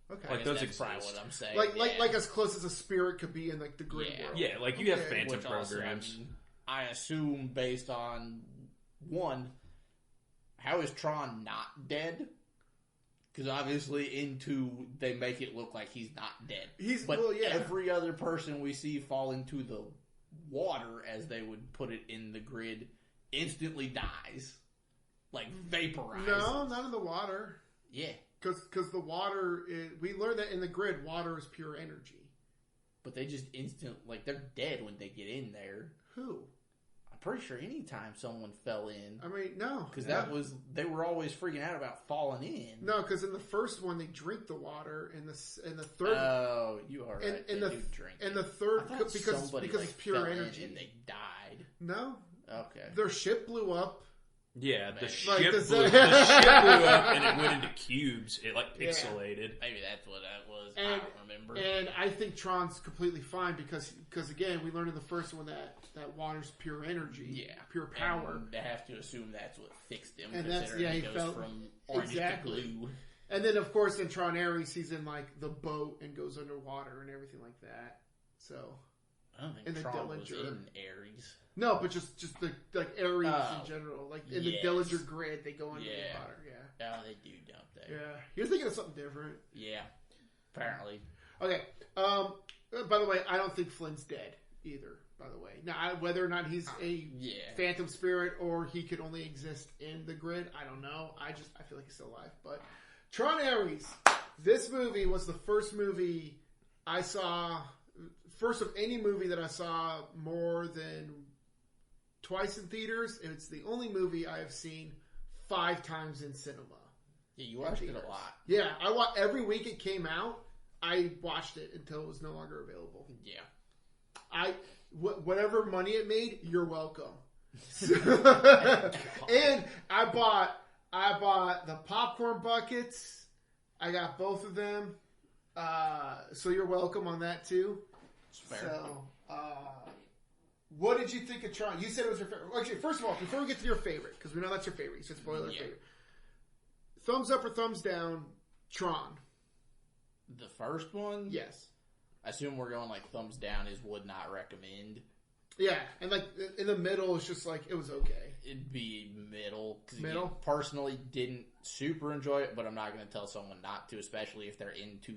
Okay.
Like those
that's probably
exist.
what I'm saying.
Like as close as a spirit could be in, like, the grid world.
Yeah, like you have phantom
Which also,
programs.
I assume based on, one, how is Tron not dead? Because obviously in 2, they make it look like he's not dead. Every other person we see fall into the water, as they would put it in the grid, instantly dies. Like, vaporized.
No, not in the water.
Yeah.
Because the water we learned that in the grid, water is pure energy.
But they just they're dead when they get in there.
Who?
I'm pretty sure anytime someone fell in.
I mean, no.
Because they were always freaking out about falling in.
No, because in the first one, they drink the water. In the third...
Oh, you are right.
In
they
the
do drink
in
it.
the third...
I thought
Because
somebody,
it's pure
fell in
energy.
and they died.
No.
Okay.
Their ship blew up.
Yeah, the
Maybe.
ship,
Like,
blew up and it went into cubes. It like pixelated.
Maybe that's what that was. I
And-
don't remember.
And I think Tron's completely fine because again, we learned in the first one that water's pure energy.
Yeah.
Pure power.
And they have to assume that's what fixed him.
And that's-
considering
yeah, he
goes
felt-
from orange
exactly.
to blue.
And then, of course, in Tron Ares, he's in, like, the boat and goes underwater and everything like that. So...
I don't think Tron was in Ares.
No, but just the like Ares in general. Like in the Dillinger grid, they go under the water. Yeah.
Oh, they do, don't they?
Yeah. You're thinking of something different.
Yeah. Apparently.
Okay. By the way, I don't think Flynn's dead either. By the way, now whether or not he's a phantom spirit or he could only exist in the grid, I don't know. I feel like he's still alive. But Tron Ares, this movie was the first movie I saw. First of any movie that I saw more than twice in theaters. It's the only movie I have seen 5 times in cinema.
Yeah, you watched it a lot.
Yeah, every week it came out. I watched it until it was no longer available.
Yeah,
whatever money it made, you're welcome. And I bought the popcorn buckets. I got both of them. So you're welcome on that too.
Fair.
So, what did you think of Tron? You said it was your favorite. Actually, first of all, before we get to your favorite, because we know that's your favorite, you said spoiler favorite. Thumbs up or thumbs down, Tron?
The first one?
Yes.
I assume we're going like thumbs down is would not recommend.
Yeah, and like in the middle, it's just like it was okay.
It'd be middle.
Middle?
Again, personally, didn't super enjoy it, but I'm not going to tell someone not to, especially if they're into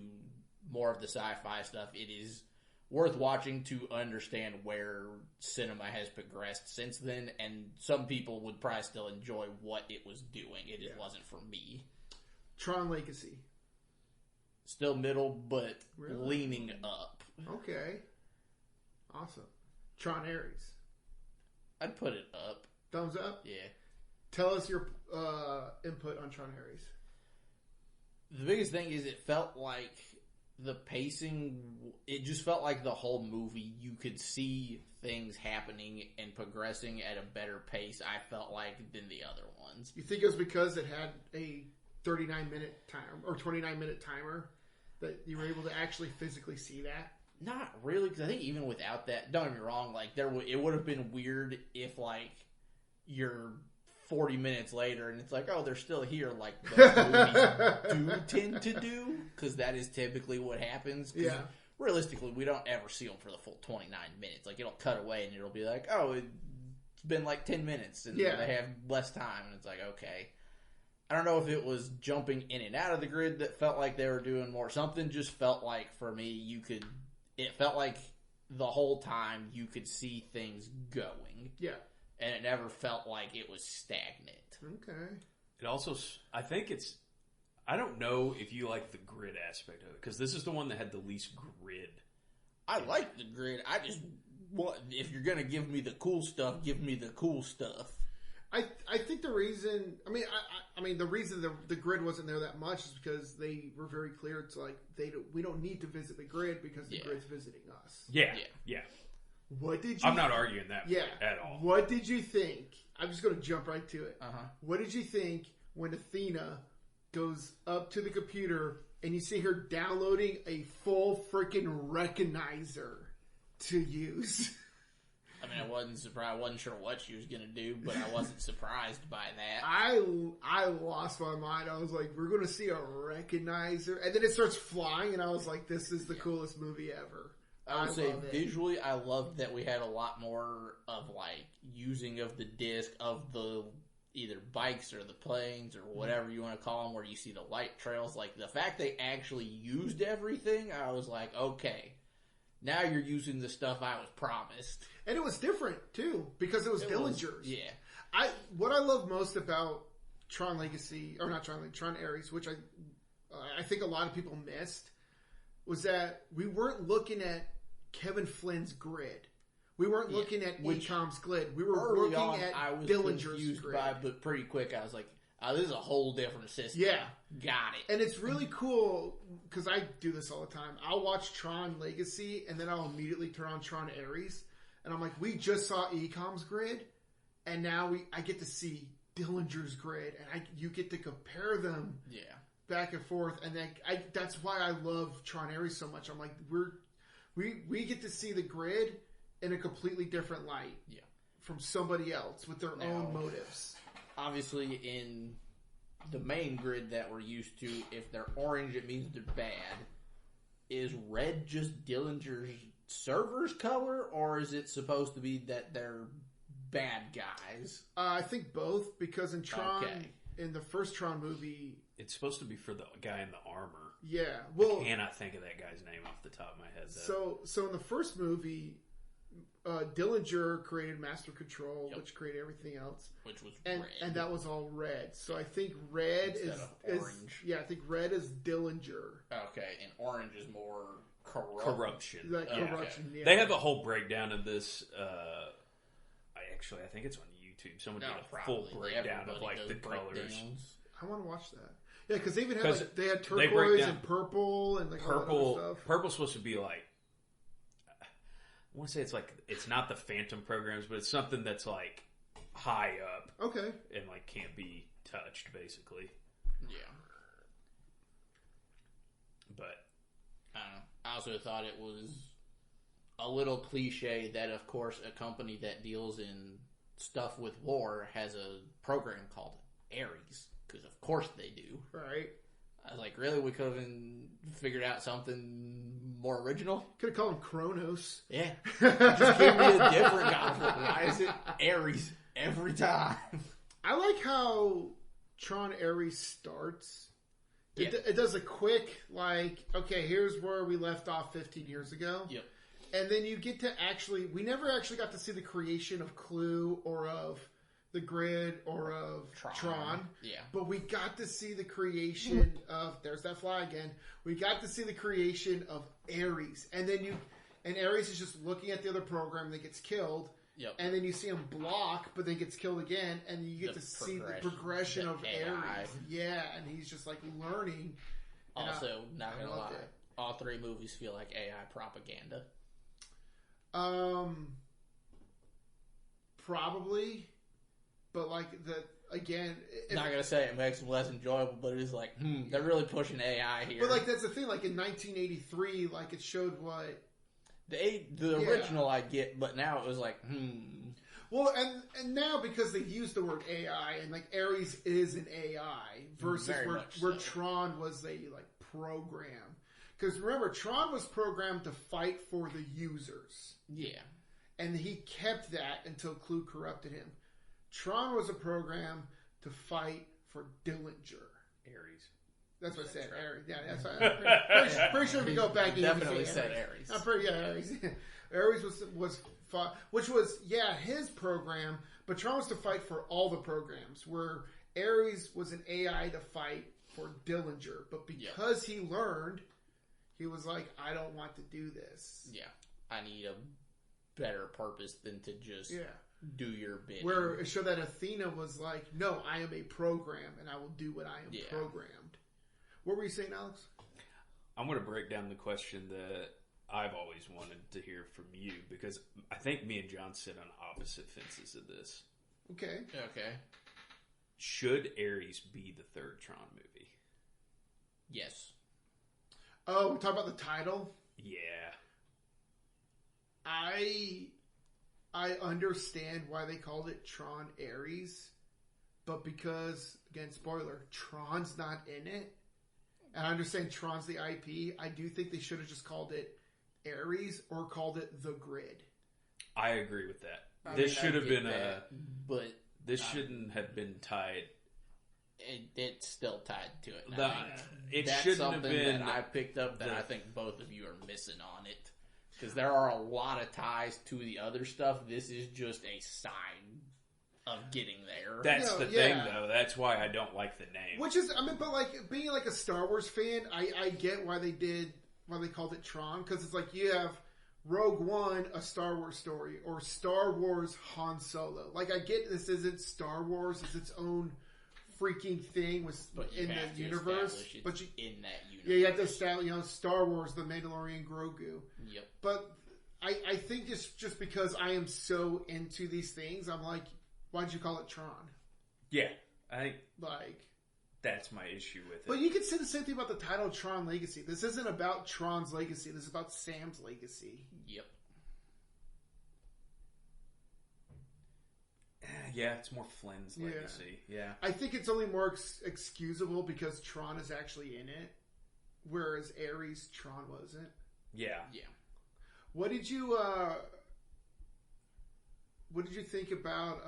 more of the sci-fi stuff. It is worth watching to understand where cinema has progressed since then, and some people would probably still enjoy what it was doing. It just wasn't for me.
Tron Legacy.
Still middle, but leaning up.
Okay. Awesome. Tron Ares.
I'd put it up.
Thumbs up?
Yeah.
Tell us your input on Tron Ares.
The biggest thing is it felt like the pacing, it just felt like the whole movie, you could see things happening and progressing at a better pace, I felt like, than the other ones.
You think it was because it had a 39-minute time or 29-minute timer that you were able to actually physically see that?
Not really, because I think even without that, don't get me wrong, like it would have been weird if like you're 40 minutes later and it's like, oh, they're still here, like those movies do tend to do, because that is typically what happens. Yeah. Realistically, we don't ever see them for the full 29 minutes. Like, it'll cut away and it'll be like, oh, it's been like 10 minutes and they have less time, and it's like, okay. I don't know if it was jumping in and out of the grid that felt like they were doing more. Something just felt like, for me, it felt like the whole time you could see things going. Yeah. And it never felt like it was stagnant.
Okay.
It also, I think I don't know if you like the grid aspect of it, because this is the one that had the least grid.
I like the grid. I just if you're going to give me the cool stuff, give me the cool stuff.
I think the reason, I mean, the reason the grid wasn't there that much is because they were very clear. It's like, we don't need to visit the grid because the grid's visiting us.
Yeah.
What did you...
I'm not arguing that at all.
What did you think? I'm just going to jump right to it. What did you think when Athena goes up to the computer and you see her downloading a full freaking recognizer to use?
I mean, I wasn't surprised. I wasn't sure what she was going to do, but I wasn't surprised by that.
I lost my mind. I was like, we're going to see a recognizer. And then it starts flying, and I was like, this is the coolest movie ever.
I would say visually, I loved that we had a lot more of like using of the disc of the either bikes or the planes or whatever you want to call them, where you see the light trails. Like the fact they actually used everything, I was like, okay, now you're using the stuff I was promised. And
it was different too because it was Dillinger's.
Yeah.
What I love most about Tron Legacy, or not Tron Legacy, Tron Ares, which I think a lot of people missed, was that we weren't looking at Kevin Flynn's grid. We weren't looking at Ecom's grid. We were looking at Dillinger's grid.
But pretty quick, I was like, oh, this is a whole different system.
Yeah.
Got it.
And it's really cool, because I do this all the time. I'll watch Tron Legacy, and then I'll immediately turn on Tron Ares, and I'm like, we just saw Ecom's grid, and now I get to see Dillinger's grid, and you get to compare them back and forth, and that's why I love Tron Ares so much. I'm like, we get to see the grid in a completely different light from somebody else with their own motives.
Obviously, in the main grid that we're used to, if they're orange, it means they're bad. Is red just Dillinger's server's color, or is it supposed to be that they're bad guys?
I think both, because in Tron, in the first Tron movie,
it's supposed to be for the guy in the armor.
Yeah, well,
I cannot think of that guy's name off the top of my head, though.
So in the first movie, Dillinger created Master Control, which created everything else,
which was
red, and that was all red. So I think red is orange. Yeah, I think red is Dillinger.
Okay, and orange is more
corruption.
Corruption. Yeah.
They have a whole breakdown of this. I think it's on YouTube. Someone did a full breakdown of like the colors.
I want to watch that. Yeah, because they even had they had turquoise and purple and like
purple.
All that other stuff.
Purple's supposed to be like, I want to say it's not the Phantom programs, but it's something that's like high up,
okay,
and like can't be touched, basically.
Yeah,
but
I don't know. I also thought it was a little cliche that, of course, a company that deals in stuff with war has a program called Ares. Because of course they do.
Right.
I was like, really? We could have figured out something more original?
Could have called him Kronos.
Yeah. Just give me a different god. Why is it Ares every time?
I like how Tron Ares starts. It does a quick, like, okay, here's where we left off 15 years ago.
Yep.
And then you get to we never actually got to see the creation of Clue or of the grid or of Tron.
Yeah.
But we got to see the creation of, there's that fly again. We got to see the creation of Ares. And then Ares is just looking at the other program that gets killed.
Yep.
And then you see him block, but then gets killed again. And you get to see the progression of Ares. Yeah. And he's just like learning.
Also, not going to lie, all three movies feel like AI propaganda.
Probably. But like again,
not gonna say it makes them less enjoyable, but it is like, they're really pushing AI here.
But like that's the thing. Like in 1983, like it showed what
the original I get, but now it was like,
Well, and now because they use the word AI and like Ares is an AI versus where Tron was a like program. Because remember, Tron was programmed to fight for the users.
Yeah,
and he kept that until Clue corrupted him. Tron was a program to fight for Dillinger.
Ares.
That's what I said. Right. Ares. Yeah, that's what I'm pretty sure if you go back,
definitely said Ares.
I'm pretty Ares. Ares was fought, which was his program, but Tron was to fight for all the programs. Where Ares was an AI to fight for Dillinger, but because he learned, he was like, I don't want to do this.
Yeah, I need a better purpose than to just do your bidding.
Where it showed that Athena was like, no, I am a program and I will do what I am programmed. What were you saying, Alex?
I'm going to break down the question that I've always wanted to hear from you, because I think me and John sit on opposite fences of this.
Okay.
Should Ares be the third Tron movie?
Yes.
Oh, we're talking about the title?
Yeah.
I understand why they called it Tron Ares, but because, again, spoiler, Tron's not in it, and I understand Tron's the IP, I do think they should have just called it Ares or called it The Grid.
I agree with that. This should have been
but
this shouldn't have been tied.
It's still tied to it.
It
that's
shouldn't
something
have been
that I picked up that I think both of you are missing on it. Because there are a lot of ties to the other stuff. This is just a sign of getting there.
That's the thing, though. That's why I don't like the name.
Which is, but like being like a Star Wars fan, I get why they called it Tron. Because it's like you have Rogue One, a Star Wars story, or Star Wars Han Solo. Like I get this isn't Star Wars; it's its own freaking thing in the universe. But
in that universe,
you have to establish, Star Wars, the Mandalorian, Grogu.
Yep.
But I think just because I am so into these things, I'm like, why'd you call it Tron?
Yeah, that's my issue with it.
But you could say the same thing about the title Tron Legacy. This isn't about Tron's legacy. This is about Sam's legacy.
Yep.
Yeah, it's more Flynn's legacy. Yeah.
I think it's only more excusable because Tron is actually in it, whereas Ares, Tron wasn't.
Yeah.
Yeah.
What did you think about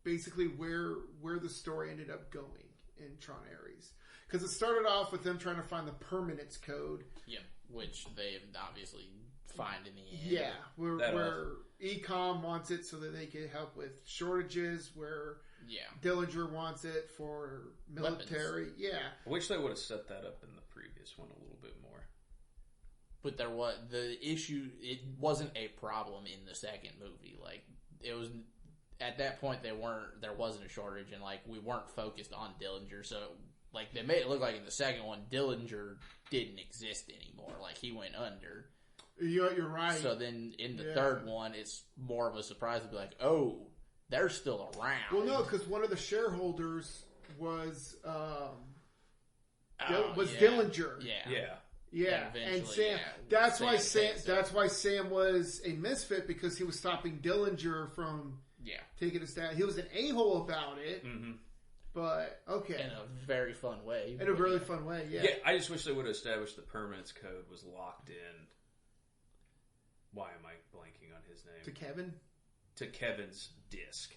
basically where the story ended up going in Tron Ares? Because it started off with them trying to find the permanence code.
Yeah, which they obviously find in the end.
Yeah, where Ecom wants it so that they can help with shortages, where Dillinger wants it for military. Weapons. Yeah.
I wish they would have set that up in the previous one a little bit more.
But there was the issue. It wasn't a problem in the second movie. Like, it was at that point there wasn't a shortage, and like we weren't focused on Dillinger. So like they made it look like in the second one Dillinger didn't exist anymore. Like he went under.
You're right.
So then in the third one, it's more of a surprise to be like, oh, they're still around.
Well, no, because one of the shareholders was Dillinger. Yeah, and Sam. That's why Sam was a misfit, because he was stopping Dillinger from taking a stand. He was an a-hole about it, but okay,
in a very fun way.
In a really fun way, yeah.
I just wish they would have established the permanence code was locked in. Why am I blanking on his name?
To Kevin?
To Kevin's disc.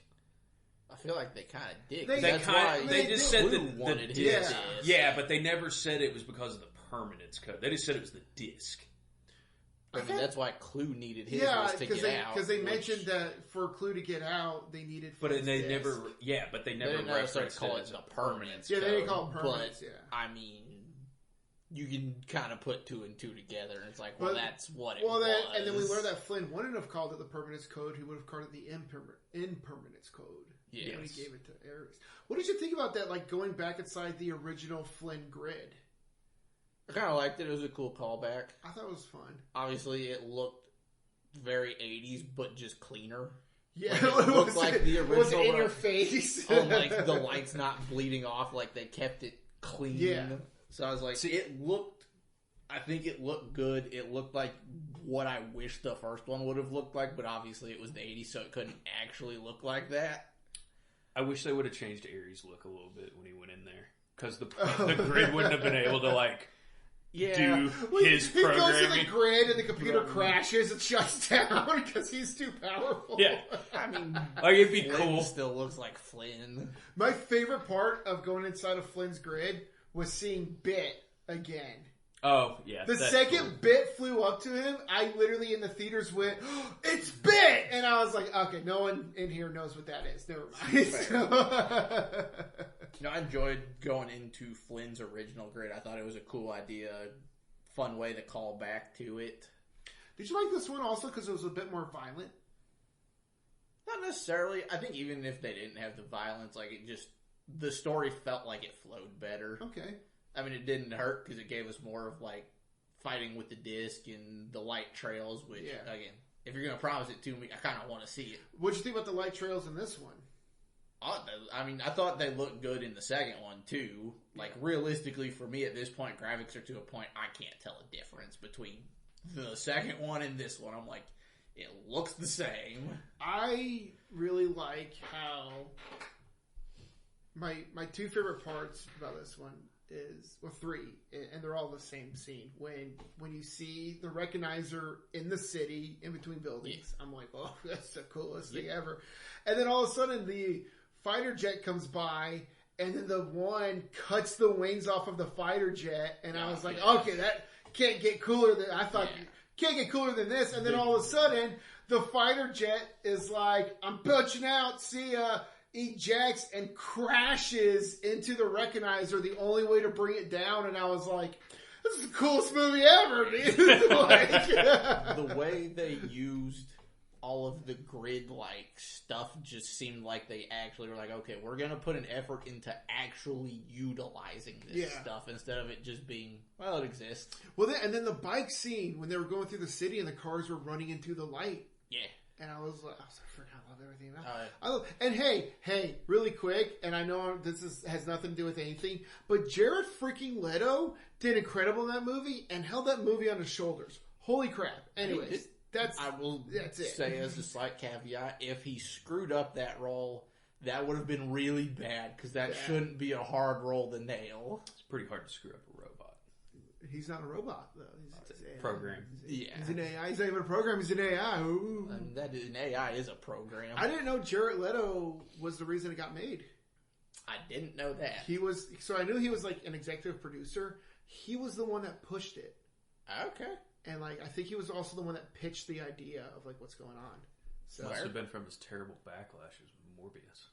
I feel like they kind of did.
They just said
that wanted his disc.
Yeah, but they never said it was because of the permanence code. They just said it was the disc.
I mean, that's why Clue needed his was to get out.
Because they mentioned that for Clue to get out, they needed.
But they never. Yeah, but they never
started calling it the permanence.
Yeah, they didn't call it permanence.
But I mean, you can kind of put two and two together, and it's like, well, that's what it was.
And then we learned that Flynn wouldn't have called it the permanence code. He would have called it the impermanence code.
Yeah,
when he gave it to Ares. What did you think about that? Like going back inside the original Flynn grid.
I kind of liked it. It was a cool callback.
I thought it was fun.
Obviously, it looked very 80s, but just cleaner.
Yeah,
like, it looked like the original.
Was it in your face?
Like the lights not bleeding off. Like they kept it clean.
Yeah.
So I was like, it looked. I think it looked good. It looked like what I wish the first one would have looked like, but obviously it was the 80s, so it couldn't actually look like that.
I wish they would have changed Ares' look a little bit when he went in there, because the grid wouldn't have been able to like. Do his programming.
He goes to the grid and the computer crashes and shuts down because he's too powerful.
Yeah.
I mean,
like it'd be
Flynn
cool.
Still looks like Flynn.
My favorite part of going inside of Flynn's grid was seeing Bit again.
Oh, yeah.
The second Bit flew up to him, I literally in the theaters went, oh, it's Bit! And I was like, okay, no one in here knows what that is. Never mind.
I enjoyed going into Flynn's original grid. I thought it was a cool idea, fun way to call back to it.
Did you like this one also because it was a bit more violent?
Not necessarily. I think even if they didn't have the violence, like it just, the story felt like it flowed better.
Okay.
I mean, it didn't hurt because it gave us more of like fighting with the disc and the light trails, which again, if you're going to promise it to me, I kind of want to see it.
What'd you think about the light trails in this one?
I mean, I thought they looked good in the second one too. Like realistically, for me at this point, graphics are to a point I can't tell a difference between the second one and this one. I'm like, it looks the same.
I really like how my two favorite parts about this one is, well, three, and they're all the same scene. When you see the recognizer in the city, in between buildings, I'm like, oh, that's the coolest thing ever. And then all of a sudden, the fighter jet comes by, and then the one cuts the wings off of the fighter jet, and I was like, okay, that can't get cooler than, I thought, can't get cooler than this. And then all of a sudden, the fighter jet is like, I'm punching out, see ya. Ejects and crashes into the recognizer, the only way to bring it down, and I was like, this is the coolest movie ever, dude. Like,
the way they used all of the grid-like stuff just seemed like they actually were like, okay, we're going to put an effort into actually utilizing this stuff instead of it just being, well, it exists.
Well, and then the bike scene, when they were going through the city and the cars were running into the light. Yeah. And I was like, I love everything about it. And hey, really quick, and I know has nothing to do with anything, but Jared freaking Leto did incredible in that movie and held that movie on his shoulders. Holy crap. Anyways.
I will
that's it.
say as a slight caveat, if he screwed up that role, that would have been really bad because that shouldn't be a hard role to nail.
It's pretty hard to screw up a robot.
He's not a robot though. He's
a program.
He's an AI. He's not even a program. He's an AI. Ooh.
An AI is a program.
I didn't know Jared Leto was the reason it got made.
I didn't know that.
So I knew he was like an executive producer. He was the one that pushed it.
Okay.
And like I think he was also the one that pitched the idea of like what's going on. So
Must have been from his terrible backlashes with Morbius.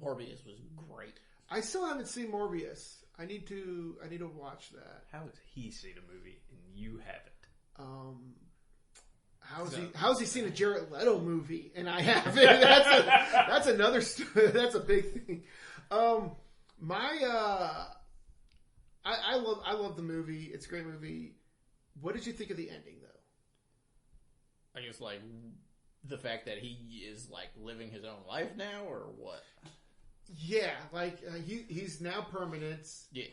Morbius was great.
I still haven't seen Morbius. I need to watch that.
How has he seen a movie and you haven't?
How's he seen a Jared Leto movie and I haven't? That's another that's a big thing. I love the movie. It's a great movie. What did you think of the ending though?
I guess like the fact that he is like living his own life now, or what?
Yeah, like he's now permanent.
Yeah.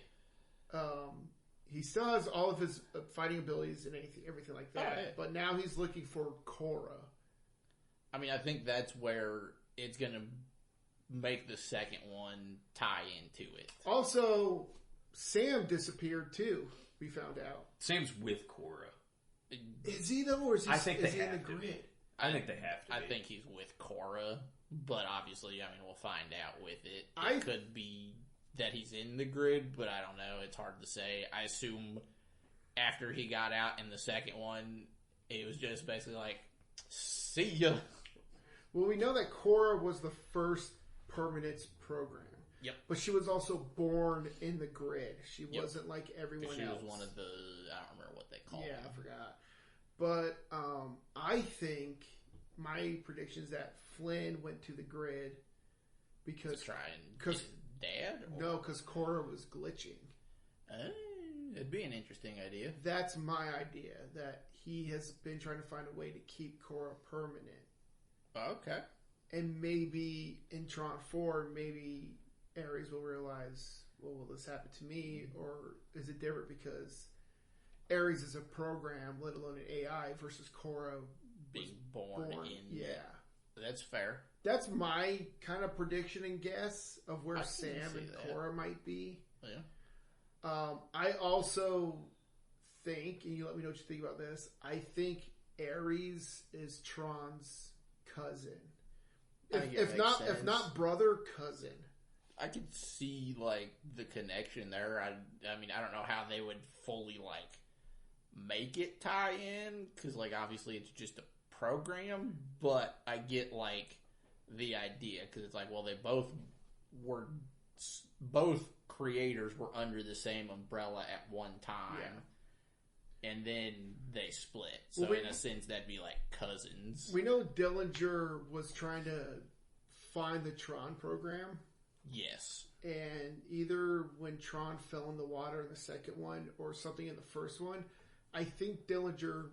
He still has all of his fighting abilities and everything like that.
Yeah.
But now he's looking for Korra.
I mean, I think that's where it's going to make the second one tie into it.
Also, Sam disappeared too. We found out.
Sam's with Korra.
Is he though, or is he,
I think
is
they
he in
have
the
to
grid?
be. I think they have to.
I think he's with Korra, but obviously, I mean, we'll find out with it. It could be that he's in the grid, but I don't know. It's hard to say. I assume after he got out in the second one, it was just basically like, see ya.
Well, we know that Korra was the first permanence program.
Yep.
But she was also born in the grid. She wasn't like everyone else.
She was one of the, I don't remember what they called
Yeah,
them.
I forgot. But I think my prediction is that Flynn went to the grid because
To try and get his dad? Or?
No, because Korra was glitching.
It'd be an interesting idea.
That's my idea, that he has been trying to find a way to keep Korra permanent.
Okay.
And maybe in Tron 4, maybe Ares will realize, well, will this happen to me? Or is it different because Ares is a program, let alone an AI, versus Korra
being born in.
Yeah.
That's fair.
That's my kind of prediction and guess of where Sam and
that.
Korra might be.
Yeah.
I also think, and you let me know what you think about this, I think Ares is Tron's cousin. If not brother, cousin.
I could see like the connection there. I mean, I don't know how they would fully like make it tie in because like obviously it's just a program, but I get like the idea because it's like, well, they both creators were under the same umbrella at one time, and then they split. So in a sense, that'd be like cousins.
We know Dillinger was trying to find the Tron program.
Yes.
And either when Tron fell in the water in the second one or something in the first one, I think Dillinger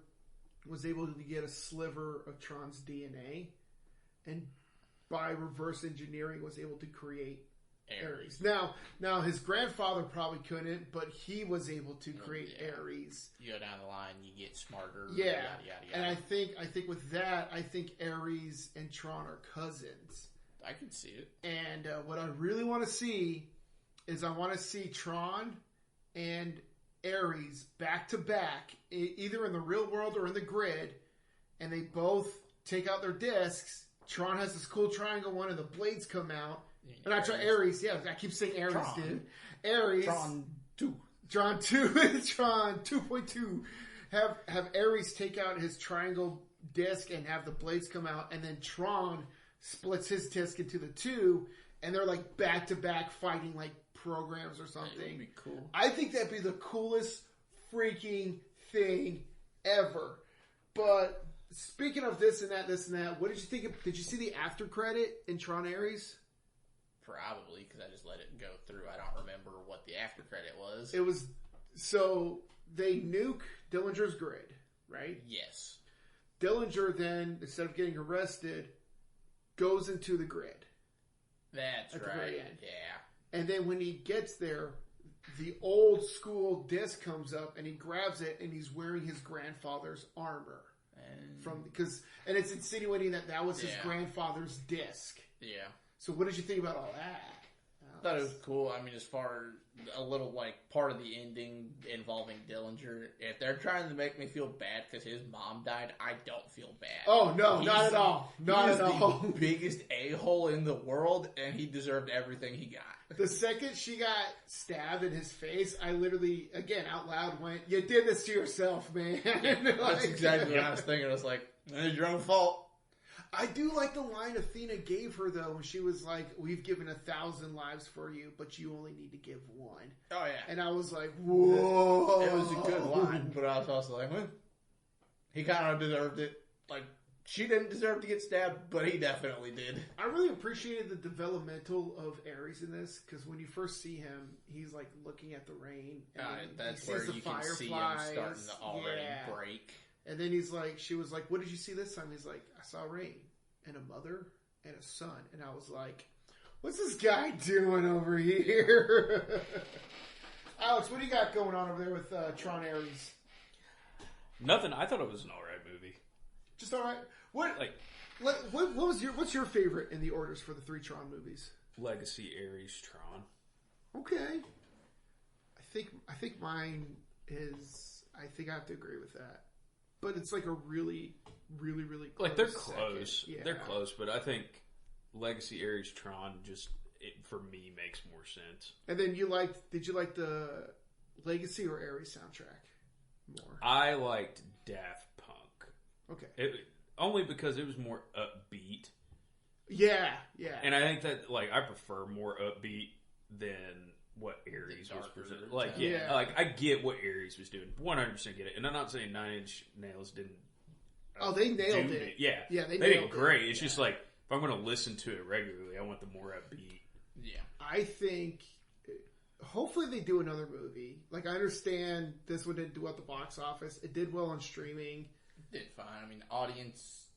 was able to get a sliver of Tron's DNA, and by reverse engineering was able to create Ares. Now his grandfather probably couldn't, but he was able to create Ares.
You go down the line, you get smarter.
Yeah,
yada, yada, yada.
And I think with that, I think Ares and Tron are cousins.
I can see it.
And what I really want to see is I want to see Tron and Ares back to back, either in the real world or in the grid, and they both take out their discs. Tron has this cool triangle one, and the blades come out. And I try Ares. Yeah, I keep saying Ares,
Tron.
dude. Ares.
Tron 2.
Tron 2. Tron 2.2. Have Ares take out his triangle disc and have the blades come out, and then Tron splits his disc into the two, and they're like back to back fighting like programs or something.
That would be cool.
I think that'd be the coolest freaking thing ever. But speaking of this and that, what did you think of, did you see the after credit in Tron Ares?
Probably, because I just let it go through. I don't remember what the after credit was.
It was, so they nuke Dillinger's grid, right?
Yes.
Dillinger then, instead of getting arrested, goes into the grid.
That's
at
right.
the very end.
Yeah.
And then when he gets there, the old school disc comes up and he grabs it and he's wearing his grandfather's armor. And it's insinuating that was his grandfather's disc.
Yeah.
So what did you think about all that?
I thought it was cool. I mean, as far a little part of the ending involving Dillinger, if they're trying to make me feel bad because his mom died, I don't feel bad.
Oh no, not at all. Not at all.
The biggest a-hole in the world, and he deserved everything he got.
The second she got stabbed in his face, I literally, again, out loud went, "You did this to yourself, man."
That's exactly what I was thinking. I was like, "It's your own fault."
I do like the line Athena gave her, though, when she was like, "We've given 1,000 lives for you, but you only need to give one."
Oh, yeah.
And I was like, whoa.
It was a good line, but I was also like, well, he kind of deserved it. Like, she didn't deserve to get stabbed, but he definitely did.
I really appreciated the developmental of Ares in this, because when you first see him, he's like looking at the rain. And
that's where you can see him starting to already break.
And then she was like, "What did you see this time?" He's like, "I saw rain and a mother and a son." And I was like, "What's this guy doing over here?" Alex, what do you got going on over there with Tron Ares?
Nothing. I thought it was an alright movie.
Just alright. What's your favorite in the orders for the 3 Tron movies?
Legacy, Ares, Tron.
Okay. I think mine is. I think I have to agree with that. But it's like a really, really, really close.
Like they're close.
Yeah.
They're close, but I think Legacy, Ares, Tron for me makes more sense.
And then did you like the Legacy or Ares soundtrack more?
I liked Daft Punk.
Okay.
Only because it was more upbeat.
Yeah.
And I think that I prefer more upbeat than what Ares was presenting. I get what Ares was doing. 100% get it. And I'm not saying 9 Inch Nails didn't.
They nailed it.
Yeah.
They
did it great. It's just if I'm going to listen to it regularly, I want the more upbeat.
Yeah.
I think hopefully they do another movie. I understand this one didn't do well at the box office. It did well on streaming.
It did fine. I mean, audience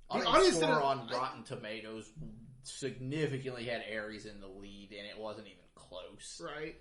score
on Rotten Tomatoes significantly had Ares in the lead, and it wasn't even close.
Right.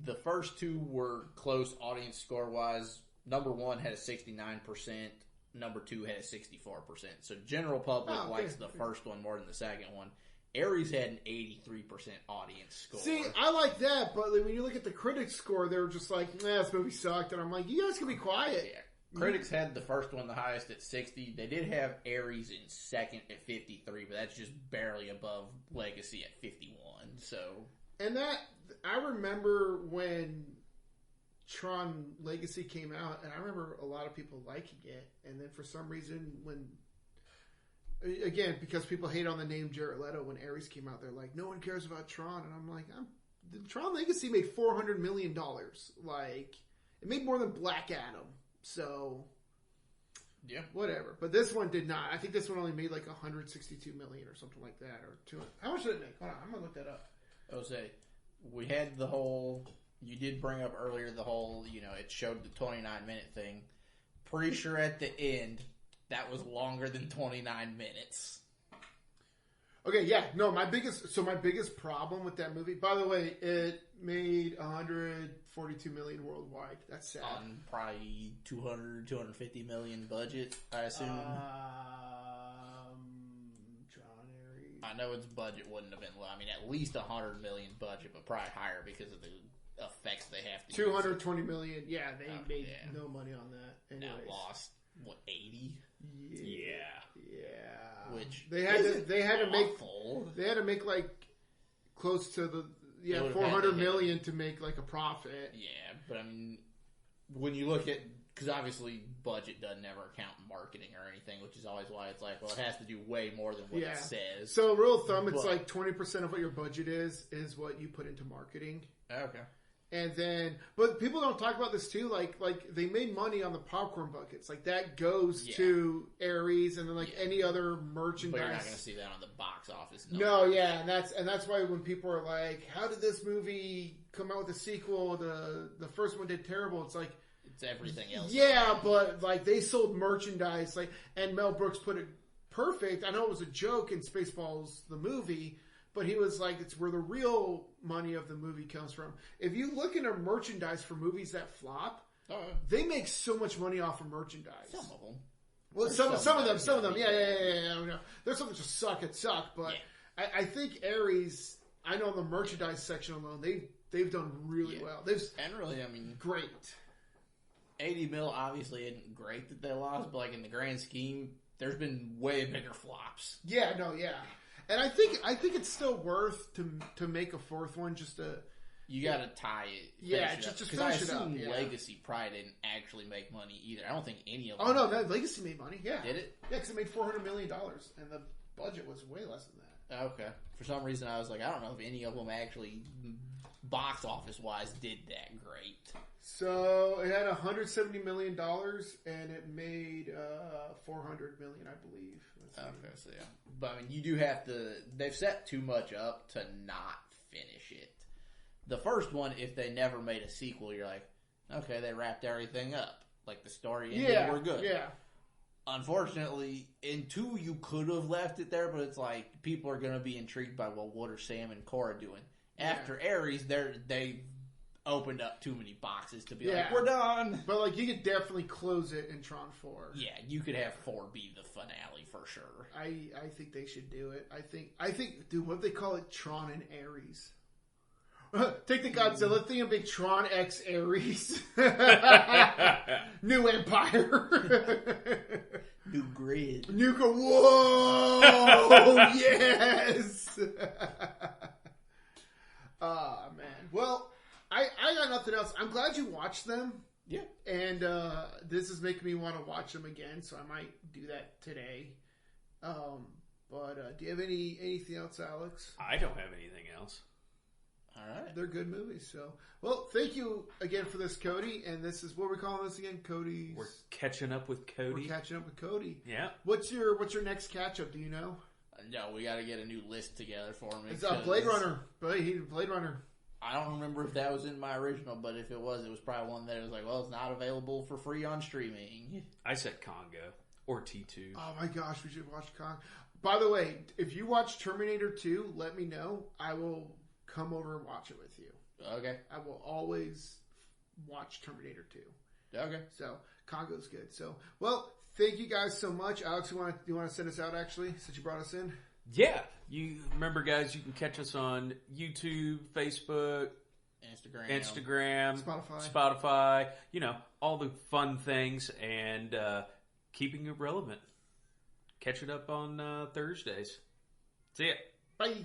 The first 2 were close audience score wise. Number 1 had a 69%. Number 2 had a 64%. So general public likes the first one more than the second one. Ares had an 83% audience score.
See, I like that, but when you look at the critics score, they were just like, this movie sucked. And I'm like, you guys can be quiet.
Yeah. Critics had the first one the highest at 60. They did have Ares in second at 53, but that's just barely above Legacy at 51. So,
and that I remember when Tron Legacy came out, and I remember a lot of people liking it. And then for some reason, because people hate on the name Jared Leto, when Ares came out, they're like, no one cares about Tron, and I'm like, the Tron Legacy made $400 million. It made more than Black Adam. So,
yeah,
whatever. But this one did not. I think this one only made $162 million or something like that, or 200. How much did it make? Hold on, I'm gonna look that up.
I would say we had the whole. You did bring up earlier the whole. It showed the 29-minute thing. Pretty sure at the end that was longer than 29 minutes.
Okay, yeah, no, my biggest problem with that movie. By the way, it made 142 million worldwide. That's sad.
On probably 250 million budget, I assume.
Tron Ares.
I know its budget wouldn't have been low. I mean, at least 100 million budget, but probably higher because of the effects they have to.
220 million. Yeah, they made no money on that. Anyways.
Now lost 80.
Yeah.
Which
they had to make close to the 400 million to make a profit.
Yeah, but I mean, when you look at, because obviously budget doesn't ever count marketing or anything, which is always why it's it has to do way more than what it says.
So rule of thumb, it's 20% of what your budget is what you put into marketing.
Okay.
And then, but people don't talk about this too. They made money on the popcorn buckets. That goes to Ares, and then any other merchandise.
But you're not going to see that on the box office.
No, yeah, and that's why when people are like, "How did this movie come out with a sequel? The first one did terrible." It's
it's everything else.
Yeah, but they sold merchandise. And Mel Brooks put it perfect. I know it was a joke in Spaceballs the movie. But he was like, it's where the real money of the movie comes from. If you look into merchandise for movies that flop, They make so much money off of merchandise.
Some of them.
Well, some of them. Yeah. There's some that just suck. But I think Ares. I know in the merchandise section alone, they've done really well. Great.
80 mil obviously isn't great that they lost, but like in the grand scheme, there's been way bigger flops.
Yeah. And I think it's still worth to make a fourth one just to.
You got to tie it.
Just finish it up.
Yeah. Legacy probably didn't actually make money either. I don't think any of them.
Oh no, that Legacy made money. Yeah,
did it?
Yeah, because it made $400 million, and the budget was way less than that.
Okay. For some reason, I was like, I don't know if any of them actually, box office wise, did that great.
So it had $170 million, and it made $400 million, I believe.
Okay, so yeah, but I mean, you do have to. They've set too much up to not finish it. The first one, if they never made a sequel, you're like, okay, they wrapped everything up. Like the story ended, we're good.
Yeah.
Unfortunately, in 2, you could have left it there, but it's like people are going to be intrigued by what are Sam and Cora doing. After Ares, they opened up too many boxes to be like, we're done.
But like, you could definitely close it in Tron 4.
Yeah, you could have 4 be the finale for sure.
I think they should do it. I think, dude, what do they call it? Tron and Ares. Take the Godzilla thing and make Tron X Ares. New Empire.
New grid.
Whoa! Yes! Man. Well, I got nothing else. I'm glad you watched them.
Yeah.
And this is making me want to watch them again, so I might do that today. But do you have anything else, Alex?
I don't have anything else.
All right.
They're good movies. So, well, thank you again for this, Cody. And this is what we're calling this again, Cody.
We're catching up with Cody.
We're catching up with Cody.
Yeah.
What's your next catch up? Do you know?
No, we got to get a new list together for me.
It's Blade Runner. Blade Runner.
I don't remember if that was in my original, but if it was probably one that was like, well, it's not available for free on streaming.
I said Congo or T2.
Oh my gosh, we should watch Congo. By the way, if you watch Terminator 2, let me know. I will come over and watch it with you.
Okay.
I will always watch Terminator 2.
Okay.
So, Congo's good. So, well, thank you guys so much. Alex, you want to send us out, actually, since you brought us in?
Yeah. You remember, guys, you can catch us on YouTube, Facebook, Instagram, Spotify, all the fun things, and keeping it relevant. Catch it up on Thursdays. See ya.
Bye.